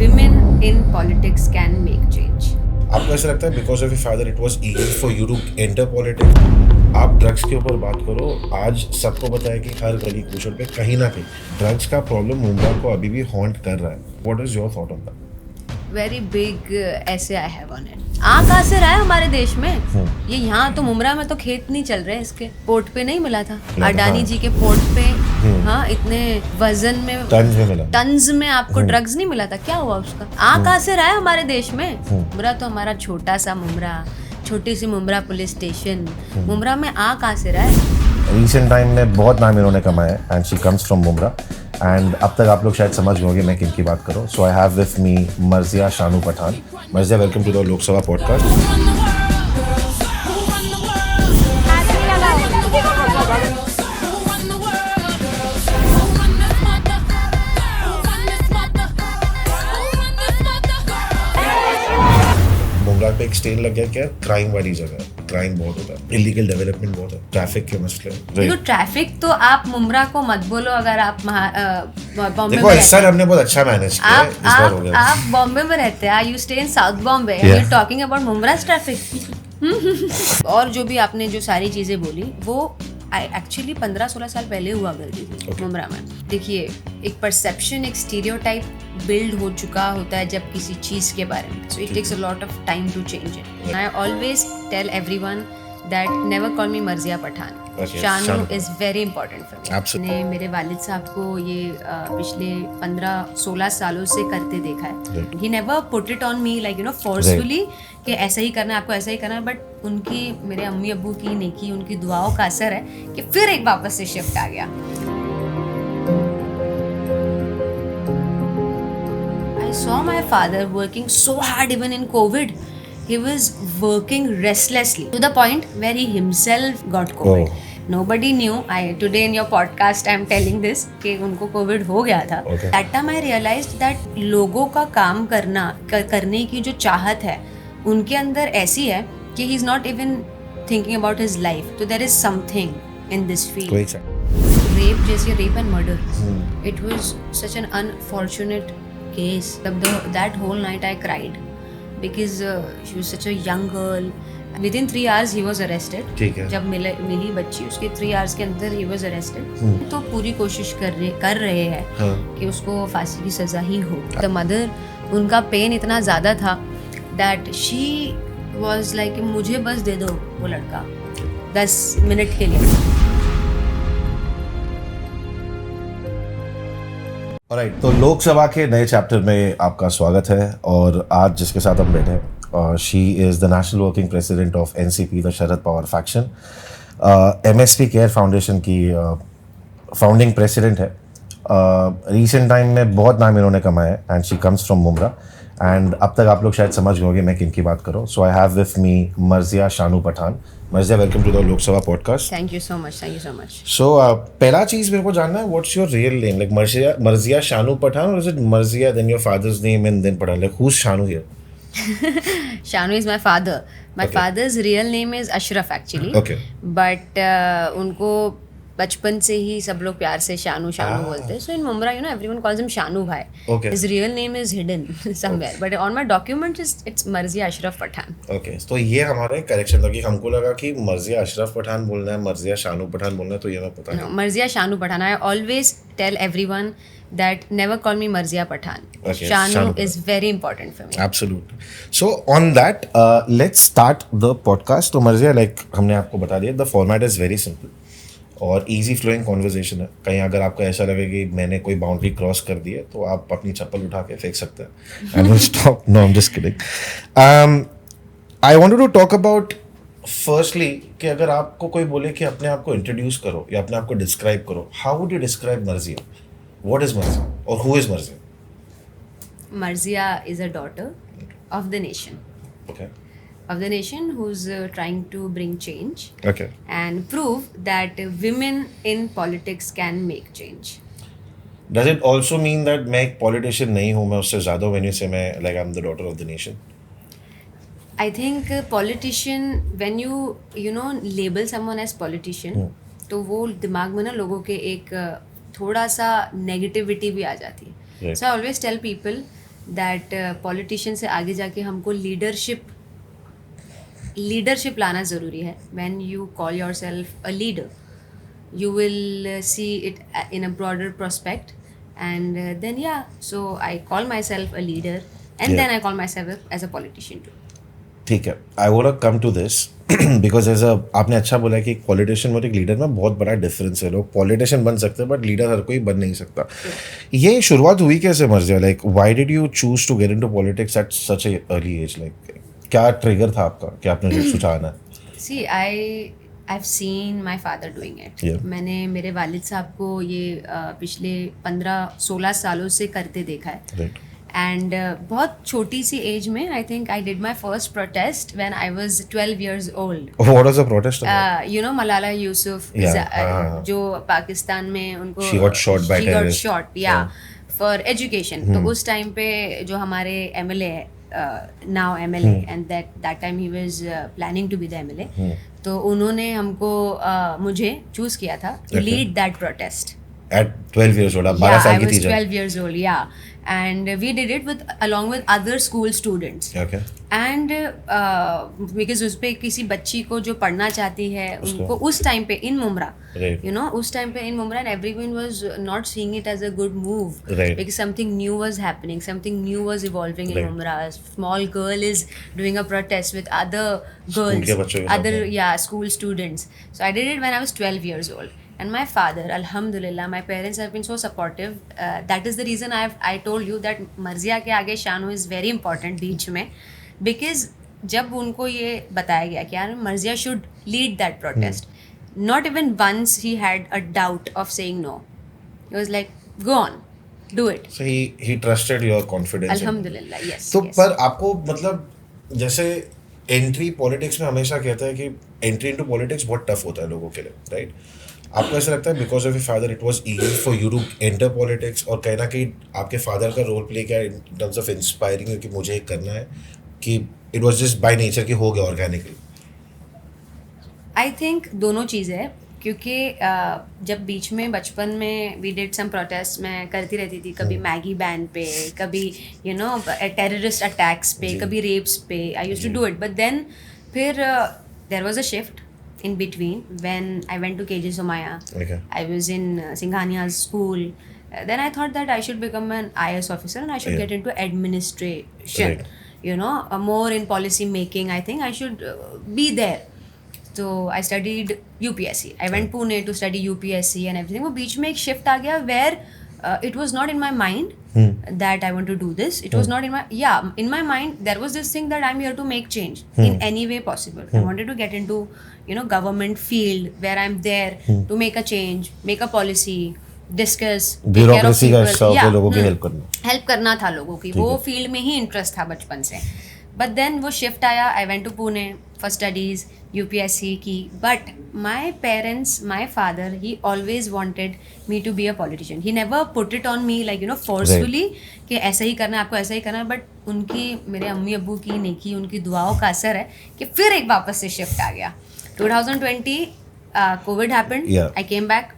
women in politics can make change. आपको ऐसा लगता है because of your father it was easy for you to enter politics? आप drugs के ऊपर बात करो, आज सबको पता है कि हर गली कूचड़ पे कहीं ना कहीं ड्रग्स का प्रॉब्लम मुंबई को अभी भी हॉन्ट कर रहा है. What is your thought on that? Very big essay I have on it. कहाँ से रहा है हमारे देश में? ये यहाँ तो मुमरा में तो खेत नहीं चल रहे इसके. पोर्ट पे नहीं मिला था. अडानी जी के पोर्ट पे हाँ इतने वजन में टन्स में मिला. टन्स में आपको ड्रग्स नहीं मिला था. क्या हुआ उसका? कहाँ से रहा है हमारे देश में? मुमरा तो हमारा छोटा सा मुमरा, छोटी सी मुमरा पुलिस स्टेशन. मुमरा में कहाँ से रहा है? रिसेंट टाइम में बहुत नाम इन्होंने कमाया and she comes from Mumbra. And अब तक आप लोग शायद समझ गए होंगे मैं किन की बात करूँ. So I have with me Marjiya Shanu Pathan. Marjiya, welcome to the Lok Sabha podcast. Mumbra पे एक स्टेन लग गया क्या? क्राइम वाली जगह, क्राइम बहुत होता है, इलीगल डेवलपमेंट बहुत है, ट्रैफिक के मसले. देखो ट्रैफिक तो आप मुमरा को मत बोलो. अगर आप बॉम्बे देखो इस साल हमने बहुत अच्छा मैनेज किया है. इस बार हो गया. आप बॉम्बे में रहते हैं, you stay in south Bombay, you talking about Mumbra's traffic. और जो भी आपने जो सारी चीजें बोली वो एक्चुअली 15-16 साल पहले हुआ करती थी मुमरा में. देखिए एक परसेप्शन, एक स्टीरियोटाइप बिल्ड हो चुका होता है जब किसी चीज के बारे में. So it takes a lot of time to change it. I always tell everyone that never call me Marjiya Pathan. Shanu is very important for me. मैंने मेरे वालिद साहब को ये पिछले 15-16 सालों से करते देखा है. ही never put it on me like forcefully कि ऐसा ही करना है, आपको ऐसा ही करना है. बट उनकी, मेरे अम्मी अब्बू की नेकी, उनकी दुआओं का असर है कि फिर एक वापस से शिफ्ट आ गया. I saw my father working so hard even in COVID. He was working restlessly to the point where he himself got COVID. Nobody knew. Today in your podcast I am telling this कि उनको COVID हो गया था. That time I realized that लोगों का काम करने की जो चाहत है उनके अंदर ऐसी है कि he is not even thinking about his life. So there is something in this field. Rape जैसे rape and murder. It was such an unfortunate case. That whole night I cried because she was such a young girl. Within 3 hours he was arrested. जब मिली बच्ची उसके 3 hours के अंदर he was arrested. तो पूरी कोशिश कर रहे हैं कि उसको फांसी की सजा ही हो. The mother, उनका पेन इतना ज़्यादा था that she was like मुझे बस दे दो वो लड़का 10 मिनट के लिए. ऑलराइट, तो लोकसभा के नए चैप्टर में आपका स्वागत है. और आज जिसके साथ हम बैठे हैं, she is the national working president of NCP, the Sharad Pawar faction. MSP care foundation की फाउंडिंग प्रेसिडेंट है. रिसेंट टाइम में बहुत नाम इन्होंने कमाया and she comes from Mumbra. And अब तक आप लोग शायद समझ गए होंगे मैं किन की बात करूँ. So I have with me Marjiya Shanu Pathan. Marjiya, welcome to the Lok Sabha podcast. Thank you so much. So पहला चीज मेरे को जानना है, what's your real name? Like Marjiya Shanu Pathan, और is it Marjiya then your father's name and then Pathan? Like who is Shanu here? Shanu is my father. My father's real name is Ashraf actually. Okay. But उनको बचपन से ही सब लोग प्यार से शानू बोलते हैं. So in Mumbai, everyone calls him Shanu bhai. Okay. His real name is hidden somewhere. But on my documents it's Marzia Ashraf Pathan. Okay. तो ये हमारा एक करेक्शन था कि हमको लगा कि मर्जिया अशरफ पठान बोलना है, मर्जिया शानू पठान बोलना है, तो ये मैं पता नहीं. Marzia Shanu Pathan. I always tell everyone that never call me Marzia Pathan. Okay, Shanu is very important for me. Absolutely. So on that, let's start the podcast. तो मर्जिया, like हमने आपको बता दिया, the format is very simple और easy flowing conversation है. कहीं अगर आपको ऐसा लगे कि मैंने कोई बाउंड्री क्रॉस कर दी है तो आप अपनी चप्पल उठा के फेंक सकते हैं. And we'll stop. No, I'm just kidding. I wanted to talk about firstly कि अगर आपको कोई बोले कि अपने आप को इंट्रोड्यूस करो या अपने आप को डिस्क्राइब करो, how would you describe मर्जिया? What is Marzia or who is Marzia? Marzia is a daughter of the nation. Okay. Of the nation who's trying to bring change. Okay. And prove that women in politics can make change. Does it also mean that मैं एक politician नहीं हूँ, मैं उससे ज़्यादा when you say मैं like I'm the daughter of the nation? I think politician, when you label someone as politician, तो वो दिमाग में ना लोगों के एक थोड़ा सा नेगेटिविटी भी आ जाती है. So I always tell people that politician से आगे जाके हमको लीडरशिप लाना ज़रूरी है. When you call your self a leader, you will see it in a broader prospect, and then so I call myself a leader, and then I call myself as a politician too. ठीक है, I won't come to this because as a आपने अच्छा बोला कि एक politician और एक leader में बहुत बड़ा डिफरेंस है. लोग पॉलिटिशियन बन सकते हैं बट लीडर हर कोई बन नहीं सकता. ये शुरुआत हुई कैसे Marjiya? Like why did you choose to get into politics at such a early age? Like क्या ट्रिगर था आपका कि आपने सोचा आना? See, I've seen my father doing it. मैंने मेरे वालिद साहब को ये पिछले 15-16 सालों से करते देखा है. एंड बहुत छोटी सी एज में I think I did my first protest when I was 12 years old. What was the protest about? You know Malala Yusuf, जो पाकिस्तान में उनको she got shot for education. तो उस टाइम पे जो हमारे MLA है, now MLA, and that time he was planning to be the MLA. तो उन्होंने हमको मुझे चूज किया था to lead that protest. At 12 years old, 12 साल की थी जब? 12 years old, yeah. And we did it along with other school students. Okay. And because उस पे किसी बच्ची को जो पढ़ना चाहती है उनको उस टाइम पे in Mumra, you know, उस टाइम पे in Mumra, and everyone was not seeing it as a good move, because something new was happening, something new was evolving in Mumra. A small girl is doing a protest with other girls, school students. So I did it when I was 12 years old. And my father, alhamdulillah, my parents have been so supportive. That is the reason I told you that मर्जिया के आगे Shanu is very important बीच में, because जब उनको ये बताया गया कि यार मर्जिया should lead that protest, not even once he had a doubt of saying no. He was like, go on, do it. So he trusted your confidence. Alhamdulillah, yes. तो पर आपको मतलब जैसे एंट्री पॉलिटिक्स में हमेशा कहता है कि एंट्री इनटू पॉलिटिक्स बहुत टफ होता है लोगों के लिए, राइट? आपको ऐसा लगता है because of your father it was easy for you to enter politics, और कहीं ना कहीं आपके फादर का रोल प्ले किया इन टर्म्स ऑफ इंस्पायरिंग कि मुझे करना है, कि it was just by nature कि हो गया ऑर्गेनिकली? आई थिंक दोनों चीज़ें हैं, क्योंकि जब बीच में बचपन में वी डिड सम प्रोटेस्ट मैं करती रहती थी, कभी मैगी बैन पे, कभी यू नो टेररिस्ट अटैक्स पे, कभी रेप्स पे, I used to do it. But then फिर there was a shift in between when I went to KJ Somaya. Okay. I was in Singhania's school. Then I thought that I should become an IAS officer and I should get into administration. Right. You know, more in policy making. I think I should be there. So I studied UPSC. I went Pune to study UPSC and everything. वो बीच में एक shift आ गया where it was not in my mind that I want to do this. It was not in my mind there was this thing that I'm here to make change in any way possible. I wanted to get into, you know, government field where I'm there to make a change, make a policy, discuss, bureaucracy का शौक है लोगों की help करना था लोगों की, वो फील्ड में ही इंटरेस्ट था बचपन से. बट देन वो शिफ्ट आया, I went to Pune for studies UPSC की. But my parents, my father, he always wanted me to be a politician. He never put it on me like, you know, forcefully कि ऐसा ही करना है आपको, ऐसा ही करना है. बट उनकी, मेरे अम्मी अब्बू की नेकी, उनकी दुआओं का असर है कि फिर एक वापस से शिफ्ट आ गया. 2020 COVID happened. I came back.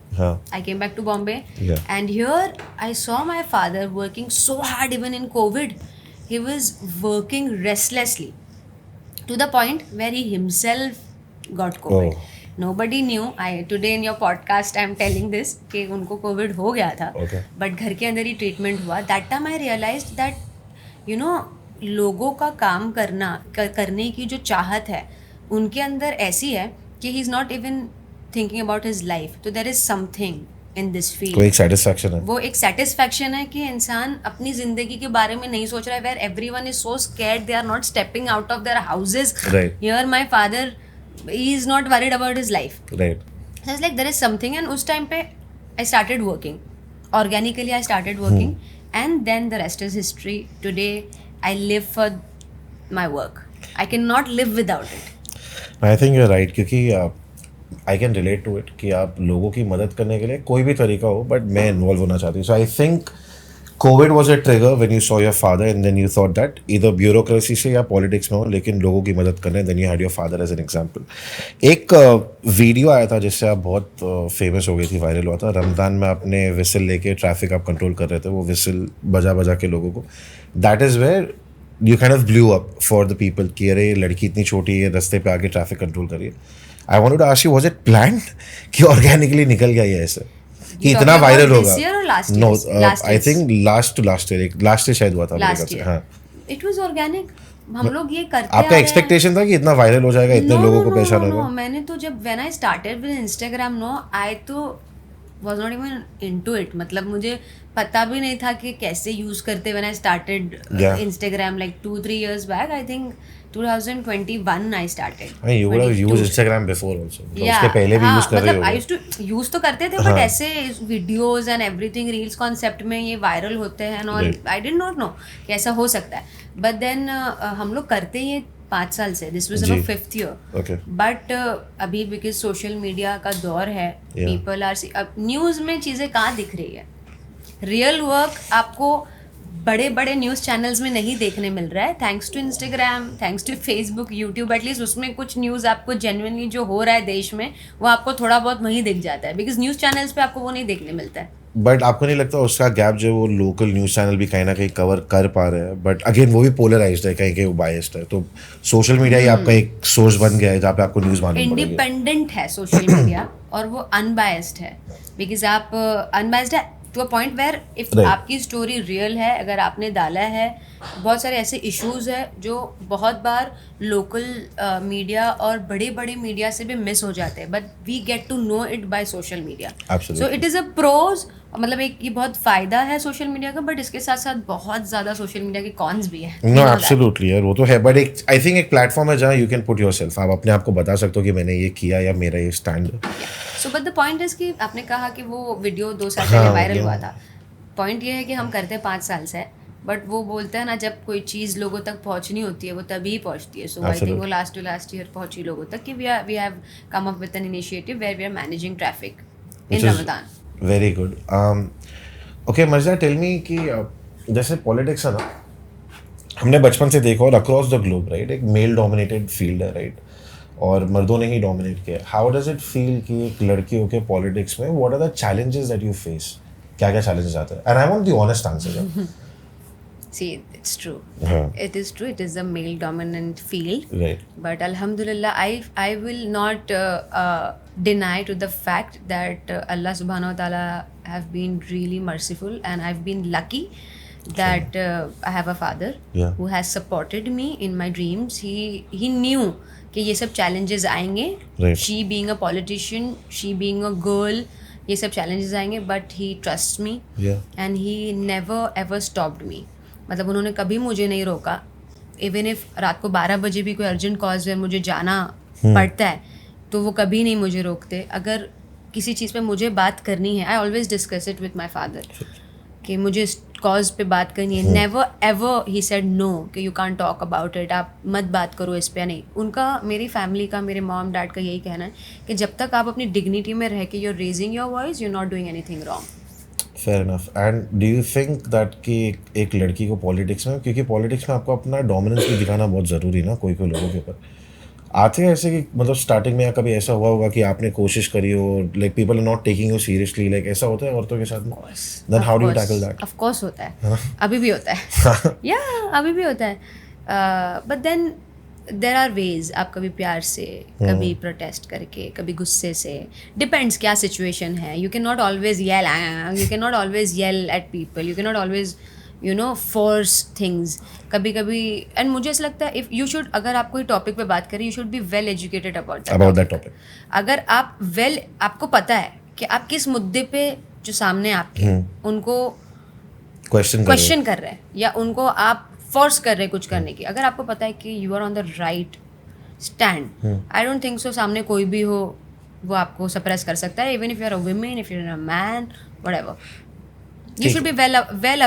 I came back to Bombay. And here I saw my father working so hard even in COVID. He was working restlessly to the point where he himself got COVID. Nobody knew. Today in your podcast I am telling this कि उनको COVID हो गया था. But घर के अंदर ही treatment हुआ. That time I realized that, you know, लोगों का काम करने की जो चाहत है उनके अंदर ऐसी है कि he is not even thinking about his life. तो there is something in this field. वो एक satisfaction है. वो एक satisfaction है कि इंसान अपनी जिंदगी के बारे में नहीं सोच रहा है. Where everyone is so scared, they are not stepping out of their houses. Right. Here my father, he is not worried about his life. Right. So it's like there is something, and उस time पे I started working. Organically I started working, and then the rest is history. Today I live for my work. I cannot live without it. I think you're right, क्योंकि I can relate to it कि आप लोगों की मदद करने के लिए कोई भी तरीका हो, बट मैं इन्वॉल्व होना चाहती हूँ. So I think COVID was a trigger when you saw your father and then you thought that either bureaucracy से या politics में हो लेकिन लोगों की मदद करने, then you had your father as an example. एक वीडियो आया था जिससे आप बहुत फेमस हो गई थी, वायरल हुआ था। रमज़ान में आपने विसल लेके ट्रैफिक आप कंट्रोल कर रहे थे, वो विसल बजा बजा के लोगों को। That is where you kind of blew up for the people कि अरे लड़की इतनी छोटी है, रास्ते पे आके ट्रैफिक कंट्रोल करिए। I wanted to ask you, was it planned कि ऑर्गेनिकली निकल गया ये ऐसे कि इतना वायरल होगा? No, I think last year शायद हुआ था मेरे ख्याल से। हाँ, इट वाज ऑर्गेनिक। हम लोग ये करते आपका एक्सपेक्टेशन था कि इतना वायरल हो जाएगा, इतने लोगों को परेशान होगा? मैंने तो जब when I started with Instagram, no I तो was not even into it. मतलब मुझे पता भी नहीं था कि कैसे यूज करते। When I started Instagram like 2-3 years back, I think 2021 I started. You would have used Instagram before also. उसके पहले भी यूज कर रहे हो? I used to use तो करते थे, but ऐसे videos and everything reels concept में ये वायरल होते हैं और आई डिड नॉट नो कि ऐसा हो सकता है। बट देन हम लोग करते ये 5 साल से, this was our 5th year. But अभी बिकॉज सोशल मीडिया का दौर है, पीपल आर न्यूज में चीजें कहाँ दिख रही है। रियल वर्क आपको बड़े बड़े न्यूज़ चैनल्स में नहीं देखने मिल रहा है। Thanks to Instagram, thanks to Facebook, YouTube, at least उसमें कुछ न्यूज़ आपको जेन्युइनली जो हो रहा है देश में वो आपको थोड़ा बहुत वहीं दिख जाता है, बिकॉज न्यूज़ चैनल्स पे आपको वो नहीं देखने मिलता है। बट आपको नहीं लगता उसका गैप जो वो लोकल न्यूज़ चैनल भी कहीं ना कहीं कवर कर पा रहे हैं? बट अगेन वो भी पोलराइज्ड है, कहीं कहीं वो बायस्ड है। तो सोशल मीडिया ही आपका एक सोर्स बन गया है जहाँ पे आपको न्यूज़ मालूम पड़ेगी। इंडिपेंडेंट है सोशल मीडिया और वो अनबायस्ड है, बिकॉज आप अनबायस्ड है to a point where if आपकी स्टोरी रियल है, अगर आपने डाला है, बहुत सारे ऐसे इश्यूज है जो बहुत बार लोकल मीडिया और बड़े बड़े मीडिया से भी मिस हो जाते हैं, but we get to know it by social media. So it is a pros, मतलब एक ये बहुत फायदा है सोशल मीडिया का, बट इसके साथ साथ बहुत ज़्यादा सोशल मीडिया के कॉन्स भी है। नो एब्सोल्युटली यार, वो तो है, बट एक आई थिंक एक प्लेटफॉर्म है जहाँ यू कैन पुट योरसेल्फ, आप अपने आप को बता सकते हो कि मैंने ये किया या मेरा ये स्टैंड है। So but the point is कि आपने कहा कि वो वीडियो 2 साल पहले वायरल हुआ था। पॉइंट ये है कि हम करते 5 साल से, बट वो बोलते हैं ना जब कोई चीज़ लोगों तक पहुंचनी होती है वो तभी पहुंचती है। सो आई थिंक वो लास्ट ईयर पहुंची लोगों तक कि we have come up with an initiative where we are managing traffic in Ramzan. Very good. Okay Marjiya, tell me कि जैसे पॉलिटिक्स है ना, हमने बचपन से देखा और अक्रॉस द ग्लोब, राइट, एक मेल डोमिनेटेड फील्ड है, राइट, और मर्दों ने ही डोमिनेट किया। हाउ डज इट फील कि एक लड़की होके पॉलिटिक्स में, what are the challenges that you face? क्या क्या चैलेंजेस आते हैं? And I want the honest answer. See, it's true. It is true. It is a male-dominant field. Right. But Alhamdulillah, I will not deny to the fact that Allah Subhanahu wa Taala have been really merciful, and I've been lucky that I have a father who has supported me in my dreams. He knew कि ये सब challenges आएंगे. Right. She being a politician, she being a girl, ये सब challenges आएंगे. But he trusts me. Yeah. And he never ever stopped me. मतलब उन्होंने कभी मुझे नहीं रोका। इवन इफ रात को 12 बजे भी कोई अर्जेंट कॉज है, मुझे जाना पड़ता है, तो वो कभी नहीं मुझे रोकते। अगर किसी चीज़ पे मुझे बात करनी है, I always discuss it with my father कि मुझे इस कॉज पे बात करनी है। Never ever he said no कि you can't talk about it, आप मत बात करो इस पे। नहीं, उनका, मेरी फैमिली का, मेरे मॉम डैड का यही कहना है कि जब तक आप अपनी डिग्निटी में रह के you are raising your voice, you are not doing anything wrong. Fair enough. And do you think that कि एक लड़की को पॉलिटिक्स में, क्योंकि पॉलिटिक्स में आपको अपना डोमिनेंस भी दिखाना बहुत ज़रूरी है ना, कोई कोई लोगों के ऊपर आते हैं ऐसे कि मतलब स्टार्टिंग में या कभी ऐसा हुआ होगा कि आपने कोशिश करी हो, like people are not taking you seriously, like ऐसा होता है औरतों के साथ में? Then how do you tackle that? Of course होता है, अभी भी होता है। या अभी भी होता है, but then there are ways. आप कभी प्यार से, कभी प्रोटेस्ट करके, कभी गुस्से से, डिपेंड्स क्या सिचुएशन है। You can not always yell, you can not always yell at people, you can not always force things. कभी कभी, एंड मुझे ऐसा लगता है इफ यू शुड, अगर आप कोई टॉपिक पे बात करें, you should be well educated about that topic. अगर आप आपको पता है कि आप किस मुद्दे पे जो सामने आपके उनको क्वेश्चन कर रहे हैं या उनको आप फोर्स कर रहे कुछ करने की, अगर आपको पता है कि you are on the right stand, I don't think so सामने कोई भी हो वो आपको सप्रेस कर सकता है। Even if you are a women, if you are a man, whatever, you should be well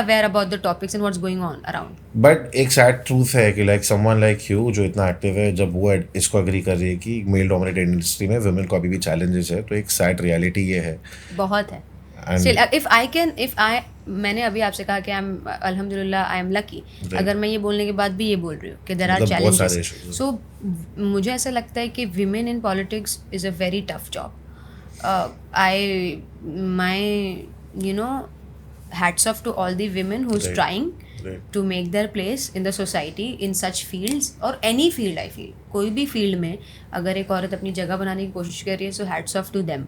aware about the topics and what's going on around. But एक सैड ट्रूथ है कि लाइक समवन लाइक यू जो इतना active है, जब वो इसको agree कर रही है कि मेल डोमिनेटेड इंडस्ट्री में वुमेन को अभी भी चैलेंजेस है, तो एक सैड रियलिटी ये है। बहुत है। Still, if I मैंने अभी आपसे कहा कि अल्हम्दुलिल्लाह आई एम लकी, अगर मैं ये बोलने के बाद भी ये बोल रही हूँ कि देयर आर मतलब बहुत सारे चैलेंजेस, issues हैं। सो मुझे ऐसा लगता है कि women in politics is a very tough job. I my you know hats off to all the women who's Right. trying Right. to make their place in the society in such fields or any field. I feel कोई भी field में अगर एक औरत अपनी जगह बनाने की कोशिश कर रही है, so hats off to them,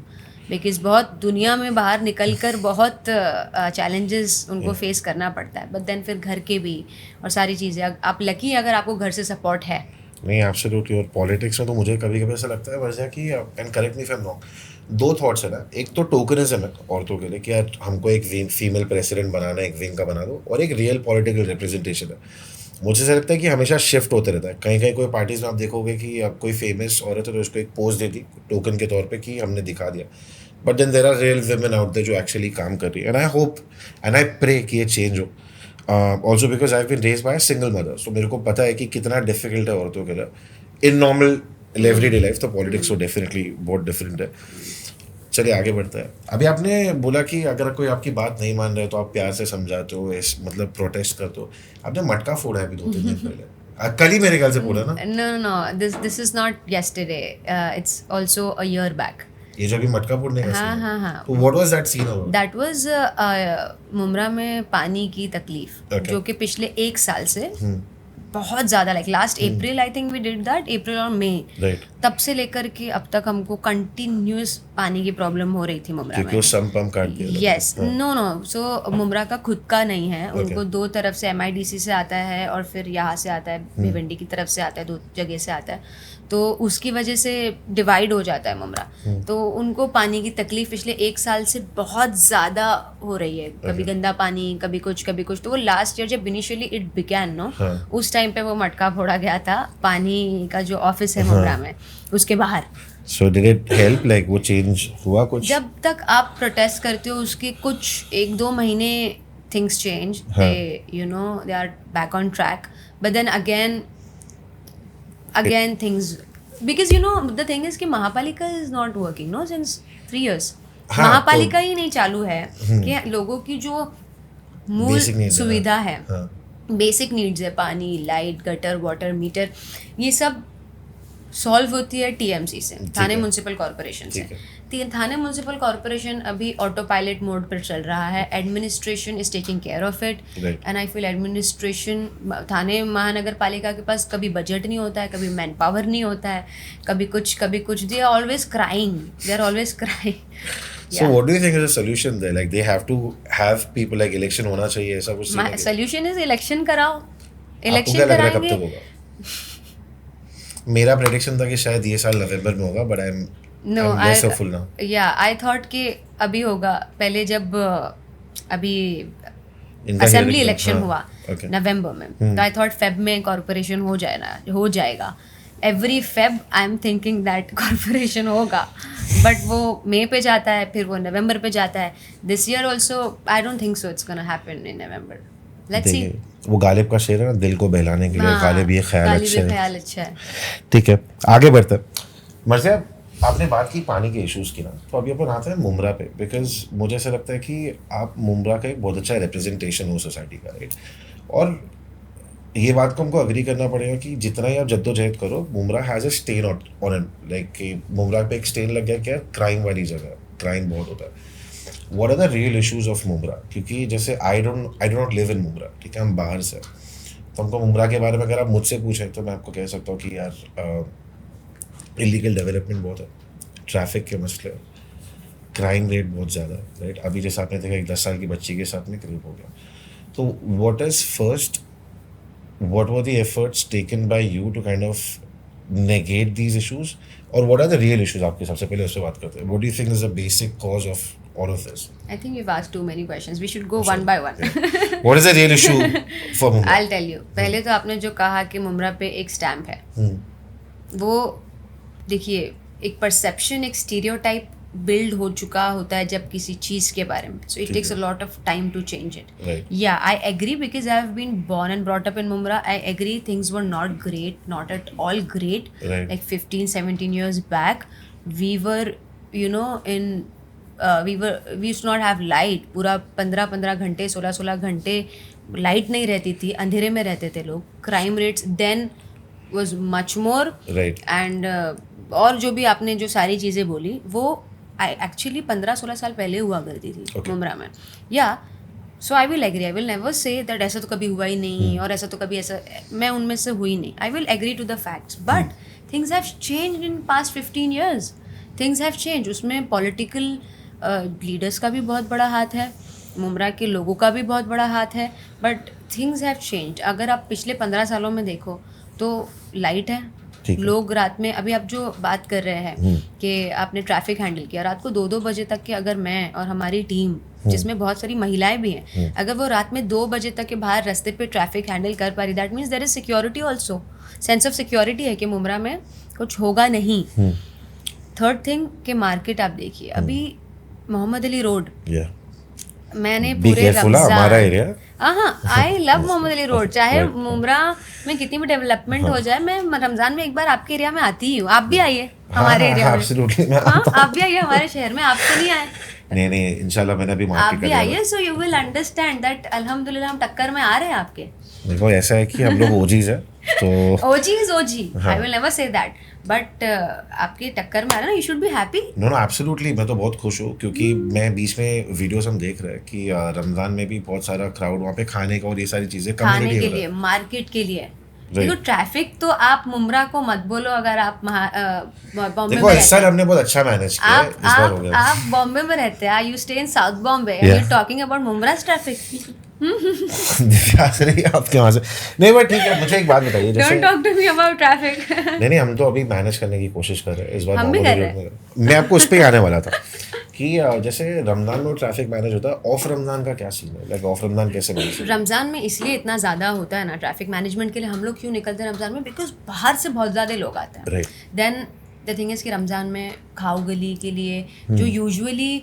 because बहुत दुनिया में बाहर निकल कर बहुत चैलेंजेस उनको फेस करना पड़ता है, बट देन फिर घर के भी और सारी चीज़ें. आप लकी अगर आपको घर से सपोर्ट है. नहीं एब्सोल्युटली. और पॉलिटिक्स में तो मुझे कभी कभी ऐसा लगता है वर्षा कि and correct me if I am wrong, दो थॉट्स है ना. एक तो टोकनिज्म है औरतों के लिए कि यार हमको एक फीमेल प्रेसिडेंट बनाना है, एक विंग का बना दो, और एक रियल पॉलिटिकल रिप्रेजेंटेशन है. मुझे ऐसा लगता है कि हमेशा शिफ्ट होते रहता है. कहीं कहीं कोई पार्टीज में आप देखोगे कि अब कोई फेमस औरत है तो उसको एक पोस्ट दे दी टोकन के तौर पे कि हमने दिखा दिया, but then there are real women out there जो एक्चुअली काम कर रही है. And I hope and I pray कि ये चेंज हो. Also because I have been raised by a single mother, सो मेरे को पता है कि कितना डिफिकल्ट है औरतों के लिए इन नॉर्मल एवरीडे लाइफ. तो पॉलिटिक्स तो डेफिनेटली बहुत डिफरेंट है. चलिए आगे बढ़ते हैं. अभी आपने बोला कि अगर कोई आपकी बात नहीं मान रहा है तो आप प्यार से समझाते हो, मतलब प्रोटेस्ट करते हो. आपने मटका फोड़ा है अभी 2-3 दिन पहले, कल ही मेरे ख्याल से फोड़ा ना. No. This is not yesterday. It's also a year back. ये जो अभी मटका फोड़ने का हाँ, scene है. हाँ, हाँ. तो what was that scene about? That was Mumbra में पानी की तकलीफ, Okay. जो कि पिछले 1 साल से बहुत ज़्यादा, like last April I think we did that, April और मई, राइट. तब से लेकर के अब तक हमको कंटिन्यूस पानी की प्रॉब्लम हो रही थी मुमरा क्योंकि में. वो सम पम्प काट दिया. Yes, no. सो मुमरा का खुद का नहीं है, उनको 2 तरफ से MIDC से आता है और फिर यहाँ से आता है, भिवंडी की तरफ से आता है, 2 जगह से आता है, तो उसकी वजह से डिवाइड हो जाता है मुमरा. तो उनको पानी की तकलीफ पिछले 1 साल से बहुत ज़्यादा हो रही है, कभी गंदा पानी, कभी कुछ. तो वो लास्ट ईयर जब इनिशियली इट बिगैन नो, उस टाइम पे वो मटका फोड़ा गया था पानी का जो ऑफिस है मुमरा में, उसके बाहर. So did it help, like वो चेंज हुआ कुछ? जब तक आप प्रोटेस्ट करते हो उसके कुछ 1-2 महीने things change, you know they are back on track, but then again things, because you know the thing is कि Mahapalika is not working no since 3 years. हाँ, महापालिका ही नहीं चालू है कि लोगों की जो मूल Basic needs है. सुविधा है, हाँ. बेसिक नीड्स है, पानी, लाइट, गटर, वाटर, मीटर, ये सब सॉल्व होती है TMC से, थाने म्यूनसिपल कॉरपोरेशन से. थाने म्यूनसिपल कॉरपोरेशन अभी ऑटो पायलट मोड पर चल रहा है. Administration is taking care of it, and I feel administration, Thane महानगर पालिका के पास कभी बजट नहीं होता है, कभी मैन पावर नहीं होता है, कभी कुछ. They are always crying. So what do you think is the solution there? Like they have to have people, like election होना चाहिए, ऐसा कुछ सीन है क्या? सोल्यूशन इज इलेक्शन कराओ. आपको इलेक्शन क्या लग रहा है कब कराएंगे. तक होगा? मेरा प्रेडिक्शन था कि शायद ये साल नवंबर में होगा, but No, I'm less hopeful now. I thought कि अभी होगा. पहले जब अभी इनका असेंबली hearing, इलेक्शन हाँ, हुआ okay. नवंबर में, तो आई थॉट फेब में कॉरपोरेशन हो जाएगा. Every Feb I am thinking that corporation होगा, बट वो मई पे जाता है, फिर वो नवंबर पे जाता है. This year also I don't think so it's gonna happen in November. Let's see. देखिए, वो गालिब का शेर है ना, दिल को बहलाने के लिए गालिब ये ख्याल अच्छा है. ठीक है, आगे बढ़ते हैं. मर्ज़िया, आपने बात की पानी के इश्यूज़ की ना, तो अभी अपन आते हैं मुमरा पे, बिकॉज मुझे ऐसा लगता है कि आप मुमरा का एक बहुत अच्छा रिप्रेजेंटेशन हो सोसाइटी का, राइट. और ये बात को हमको अग्री करना पड़ेगा कि जितना ही आप जद्दोजहद करो, Mumbra has a stain on it. Like कि मुमरा पे एक स्टेन लग गया, क्या क्राइम वाली जगह, क्राइम बहुत होता है. What are the real issues of Mumbra? क्योंकि जैसे I do not live in Mumbra, ठीक है, हम बाहर से, तो हमको मुमरा के बारे में अगर आप मुझसे पूछें तो मैं आपको कह सकता हूँ कि यार इलीगल डेवलपमेंट बहुत है, ट्रैफिक के मसले, क्राइम रेट बहुत ज़्यादा है, राइट. अभी जैसे आपने देखा 10 साल की बच्ची के साथ में क्रेप हो गया. तो what were the efforts taken by you to kind of negate these issues, or what are the real issues? आपके सबसे पहले उससे बात करते हैं. What do you think is the basic cause of all of this? I think you've asked too many questions. We should go one by one. What is the real issue for Mumra? I'll tell you. पहले तो आपने जो कहा कि मुमरा पे एक stamp है, वो देखिए एक परसेप्शन, एक स्टीरियोटाइप बिल्ड हो चुका होता है जब किसी चीज़ के बारे में. So it takes a lot of time to change it. Yeah I agree, because I have been born and brought up in Mumra. I agree things were not great, not at all great. Right. Like 15-17 years back, we were, you know, in we used not have light, पूरा 15-15 घंटे 16-16 घंटे light नहीं रहती थी, अंधेरे में रहते थे लोग. Crime rates then was much more. Right. And और जो भी आपने जो सारी चीज़ें बोली वो एक्चुअली 15-16 साल पहले हुआ करती थी Okay. मुमरा में. Yeah so I will agree, I will never say that ऐसा तो कभी हुआ ही नहीं और ऐसा तो कभी ऐसा मैं उनमें से हुई नहीं. I will agree to the facts, but things have changed in past 15 years. Things have change. उसमें पॉलिटिकल लीडर्स का भी बहुत बड़ा हाथ है, मुमरा के लोगों का भी बहुत बड़ा हाथ है, बट थिंग्स हैव चेंज. अगर आप पिछले 15 सालों में देखो तो लाइट है, ठीक है. लोग रात में, अभी आप जो बात कर रहे हैं कि आपने ट्रैफिक हैंडल किया, रात को 2-2 बजे तक के अगर मैं और हमारी टीम जिसमें बहुत सारी महिलाएं भी हैं, अगर वो रात में 2 बजे तक के बाहर रास्ते पे ट्रैफिक हैंडल कर पा रही, that means there is security also. Sense of security है कि मुमरा में कुछ होगा नहीं. थर्ड थिंग के मार्केट आप देखिए, अभी मोहम्मद अली रोड, Yeah. मैंने Be पूरे careful, हमारा एरिया. हाँ, I love Mohammed Ali road. चाहे मुमरा में कितनी भी डेवलपमेंट हो जाए, मैं रमजान में एक बार आपके एरिया में आती ही हूँ. आप भी आइए हमारे एरिया में. Absolutely. हाँ, आप भी आइए हमारे शहर में. आप तो नहीं आए. नहीं इंशाल्लाह मैंने भी आप मार्केट भी आइए, so you will understand that अल्हम्दुलिल्लाह हम टक्कर में आ रहे हैं आपके. देखो ऐसा है कि हम लोग ओजीज है तो OG is OG, I will never say that, but आपके टक्कर में आ रहा है ना, you should be happy. No absolutely, मैं तो बहुत खुश हूँ क्योंकि मैं बीच में वीडियोस हम देख रहे हैं कि रमजान में भी बहुत सारा क्राउड वहाँ पे खाने का और ये सारी चीजें खाने कम्युनिटी के हो रहा लिए, है. मार्केट के लिए. Right. देखो ट्रैफिक तो आप मुमरा को मत बोलो, अगर आप बॉम्बे देखो में इस साल हमने बहुत अच्छा मैनेज किया है, इस बार हो गया. आप बॉम्बे में रहते हैं, you stay in south Bombay, Yeah. You talking about Mumbra's traffic. हंस रही है आपके वहाँ से. नहीं बट ठीक है, मुझे एक बात बताइए जैसे don't talk to me about traffic. नहीं हम तो अभी मैनेज करने की कोशिश कर रहे हैं इस बार. हम भी नॉर्मल कर रहे रेट में. मैं आपको उस पर ही आने वाला था कि जैसे रमजान में ट्रैफिक मैनेज होता है, ऑफ रमजान का क्या सीन है, लाइक ऑफ रमजान कैसे मैनेज? रमज़ान में इसलिए इतना ज़्यादा होता है ना ट्रैफिक मैनेजमेंट के लिए, हम लोग क्यों निकलते हैं रमज़ान में, बिकॉज बाहर से बहुत ज़्यादा लोग आते हैं. Right. Then the thing is कि रमज़ान में खाओ गली के लिए जो यूजुअली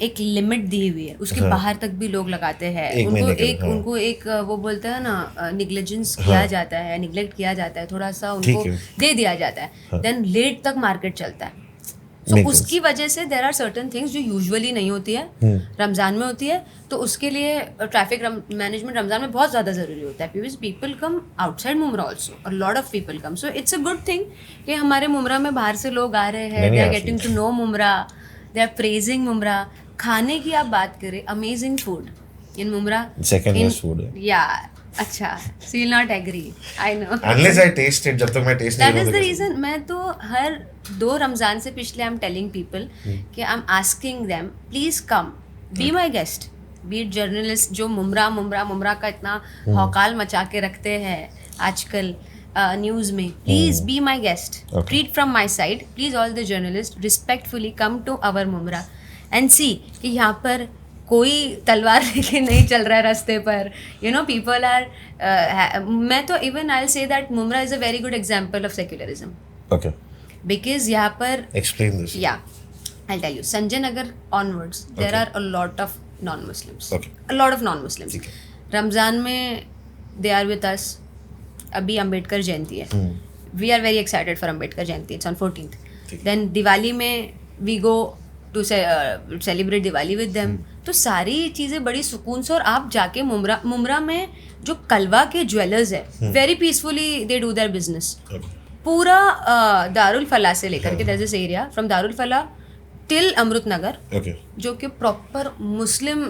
एक लिमिट दी हुई है, उसके बाहर तक भी लोग लगाते हैं. उनको एक वो बोलते हैं ना, निग्लिजेंस किया जाता है, निगलेक्ट किया जाता है, थोड़ा सा उनको दे दिया जाता है. देन लेट तक मार्केट चलता है. तो उसकी वजह से देर आर सर्टन थिंग्स जो यूजुअली नहीं होती है, रमज़ान में होती है. तो उसके लिए ट्रैफिक मैनेजमेंट रमज़ान में बहुत ज़्यादा ज़रूरी होता है, because people come outside Mumbra also, और lot of people come. So it's a good thing कि हमारे मुमरा में बाहर से लोग आ रहे हैं, they are getting to know Mumbra, they are praising Mumbra. खाने की आप बात करें, amazing food in Mumbra. Second best food है. या अच्छा, so you'll not agree, I know. Unless I taste it, जब तक मैं टेस्ट नहीं That is करूँगा. the reason. मैं तो हर 2 रमज़ान से पिछले I'm telling people कि I'm asking them, please come, be my guest. Be it journalist जो मुमरा का इतना हौकाल मचा के रखते हैं आजकल न्यूज़ में. Please be my guest. Treat from my side. Please all the journalists respectfully come to our Mumbra and see कि यहाँ पर कोई तलवार लेके नहीं चल रहा है रास्ते पर. यू नो पीपल आर, मैं तो even I will say that Mumbra is a very good example of secularism. Okay. Because यहाँ पर Explain this. या I tell you, Sanjay Nagar onwards there are a lot of non Muslims, Okay. A lot of non Muslims. ठीक है. रमज़ान में they are with us. अभी अम्बेडकर जयंती है, we are very excited for Ambedkar Jayanti, it's on 14th. Then Diwali में we go to celebrate Diwali with them. तो सारी चीज़ें बड़ी सुकून से. और आप जाके मुमरा में जो कलवा के ज्वेलर्स है, very peacefully they do their business. पूरा दारुल फला से लेकर के दिस एरिया फ्रॉम दारुल फला टिल अमृत नगर, Okay. जो कि प्रॉपर मुस्लिम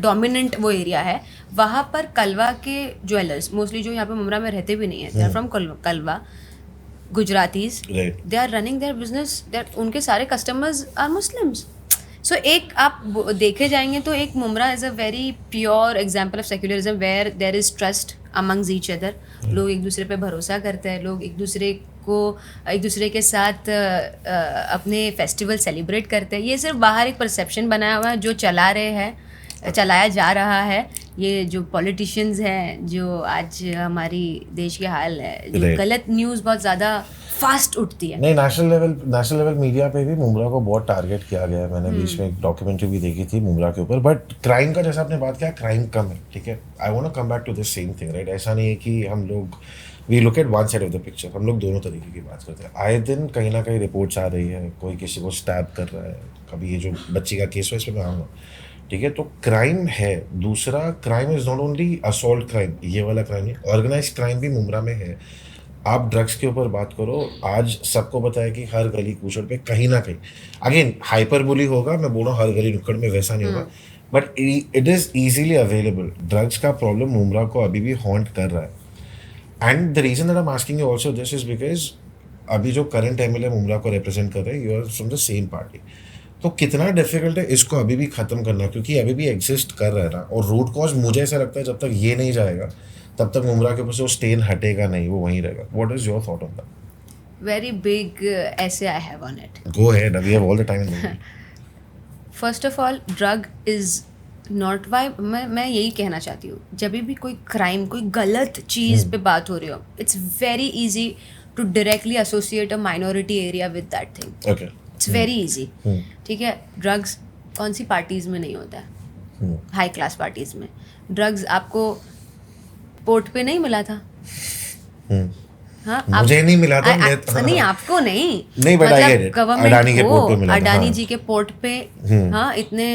डोमिनेंट वो एरिया है, वहाँ पर कलवा के ज्वेलर्स मोस्टली जो यहाँ पे मुमरा में रहते भी नहीं है, they are from Kalwa, Gujaratis, Right. They are running their business, उनके सारे कस्टमर्स आर मुस्लिम्स. सो एक आप देखे जाएंगे तो एक Mumbra is a very pure example of secularism where there is trust amongst each other. लोग एक दूसरे पे भरोसा करते हैं, लोग एक दूसरे के साथ अपने फेस्टिवल सेलिब्रेट करते हैं. ये सिर्फ बाहर एक परसेप्शन बनाया हुआ है जो चलाया जा रहा है. ये जो पॉलिटिशियंस हैं, जो आज हमारी देश के हाल है, जो Right. गलत न्यूज़ बहुत ज़्यादा फास्ट उठती है। नहीं, नेशनल लेवल मीडिया पे भी मुमरा को बहुत टारगेट किया गया है। मैंने बीच में एक डॉक्यूमेंट्री भी देखी थी मुमरा के ऊपर। बट क्राइम का जैसा आपने बात किया, क्राइम कम है, ठीक है। I want to come back to this same thing, right. ऐसा नहीं है कि हम लोग we look at one side of the picture, हम लोग दोनों तरीके की बात करते हैं। आए दिन कहीं ना कहीं रिपोर्ट्स आ रही है, कोई किसी को स्टैब कर रहा है, कभी ये जो बच्ची का केस हुआ इस पर मैं आऊँगा, ठीक है। तो क्राइम है। दूसरा, crime is not only assault crime, ये वाला क्राइम नहीं, ऑर्गेनाइज क्राइम भी मुमरा में है। आप ड्रग्स के ऊपर बात करो, आज सबको पता है कि हर गली कूचड़ पे कहीं ना कहीं, अगेन हाइपरबोली होगा, मैं बोल रहा हूँ हर गली नुक्कड़ में वैसा नहीं होगा, but it is easily available. Drugs का प्रॉब्लम मुमरा को अभी भी हॉन्ट कर रहा है। And the reason that I am asking you also this is because अभी जो करंट एमएलए मुमरा को रिप्रेजेंट कर रहे हैं, you are from the same party. तो कितना डिफिकल्ट है इसको अभी भी ख़त्म करना, क्योंकि अभी भी एग्जिस्ट कर रहा है ना। और रूट कॉज मुझे ऐसा लगता है जब तक ये नहीं जाएगा तब तक मुमरा के ऊपर से वो स्टेन हटेगा नहीं, वो वहीं रहेगा। What is your thought on that? Very big essay I have on it. Go ahead, we have all the time. First of all, drug is not why, मैं यही कहना चाहती हूँ, जब भी कोई क्राइम, कोई गलत चीज़ पे बात हो रही हो, it's very easy to directly associate a minority area with that thing. Okay, it's very easy, ठीक है। ड्रग्स कौन सी पार्टीज़ में नहीं होता है? हाई क्लास पार्टीज़ में। ड्रग्स आपको पोर्ट पे नहीं मिला था? हाँ, मुझे नहीं मिला था। नहीं, आपको नहीं, नहीं, but I get it. Government Adani के पोर्ट पे मिला था, अडानी हाँ। जी के पोर्ट पे, हाँ, इतने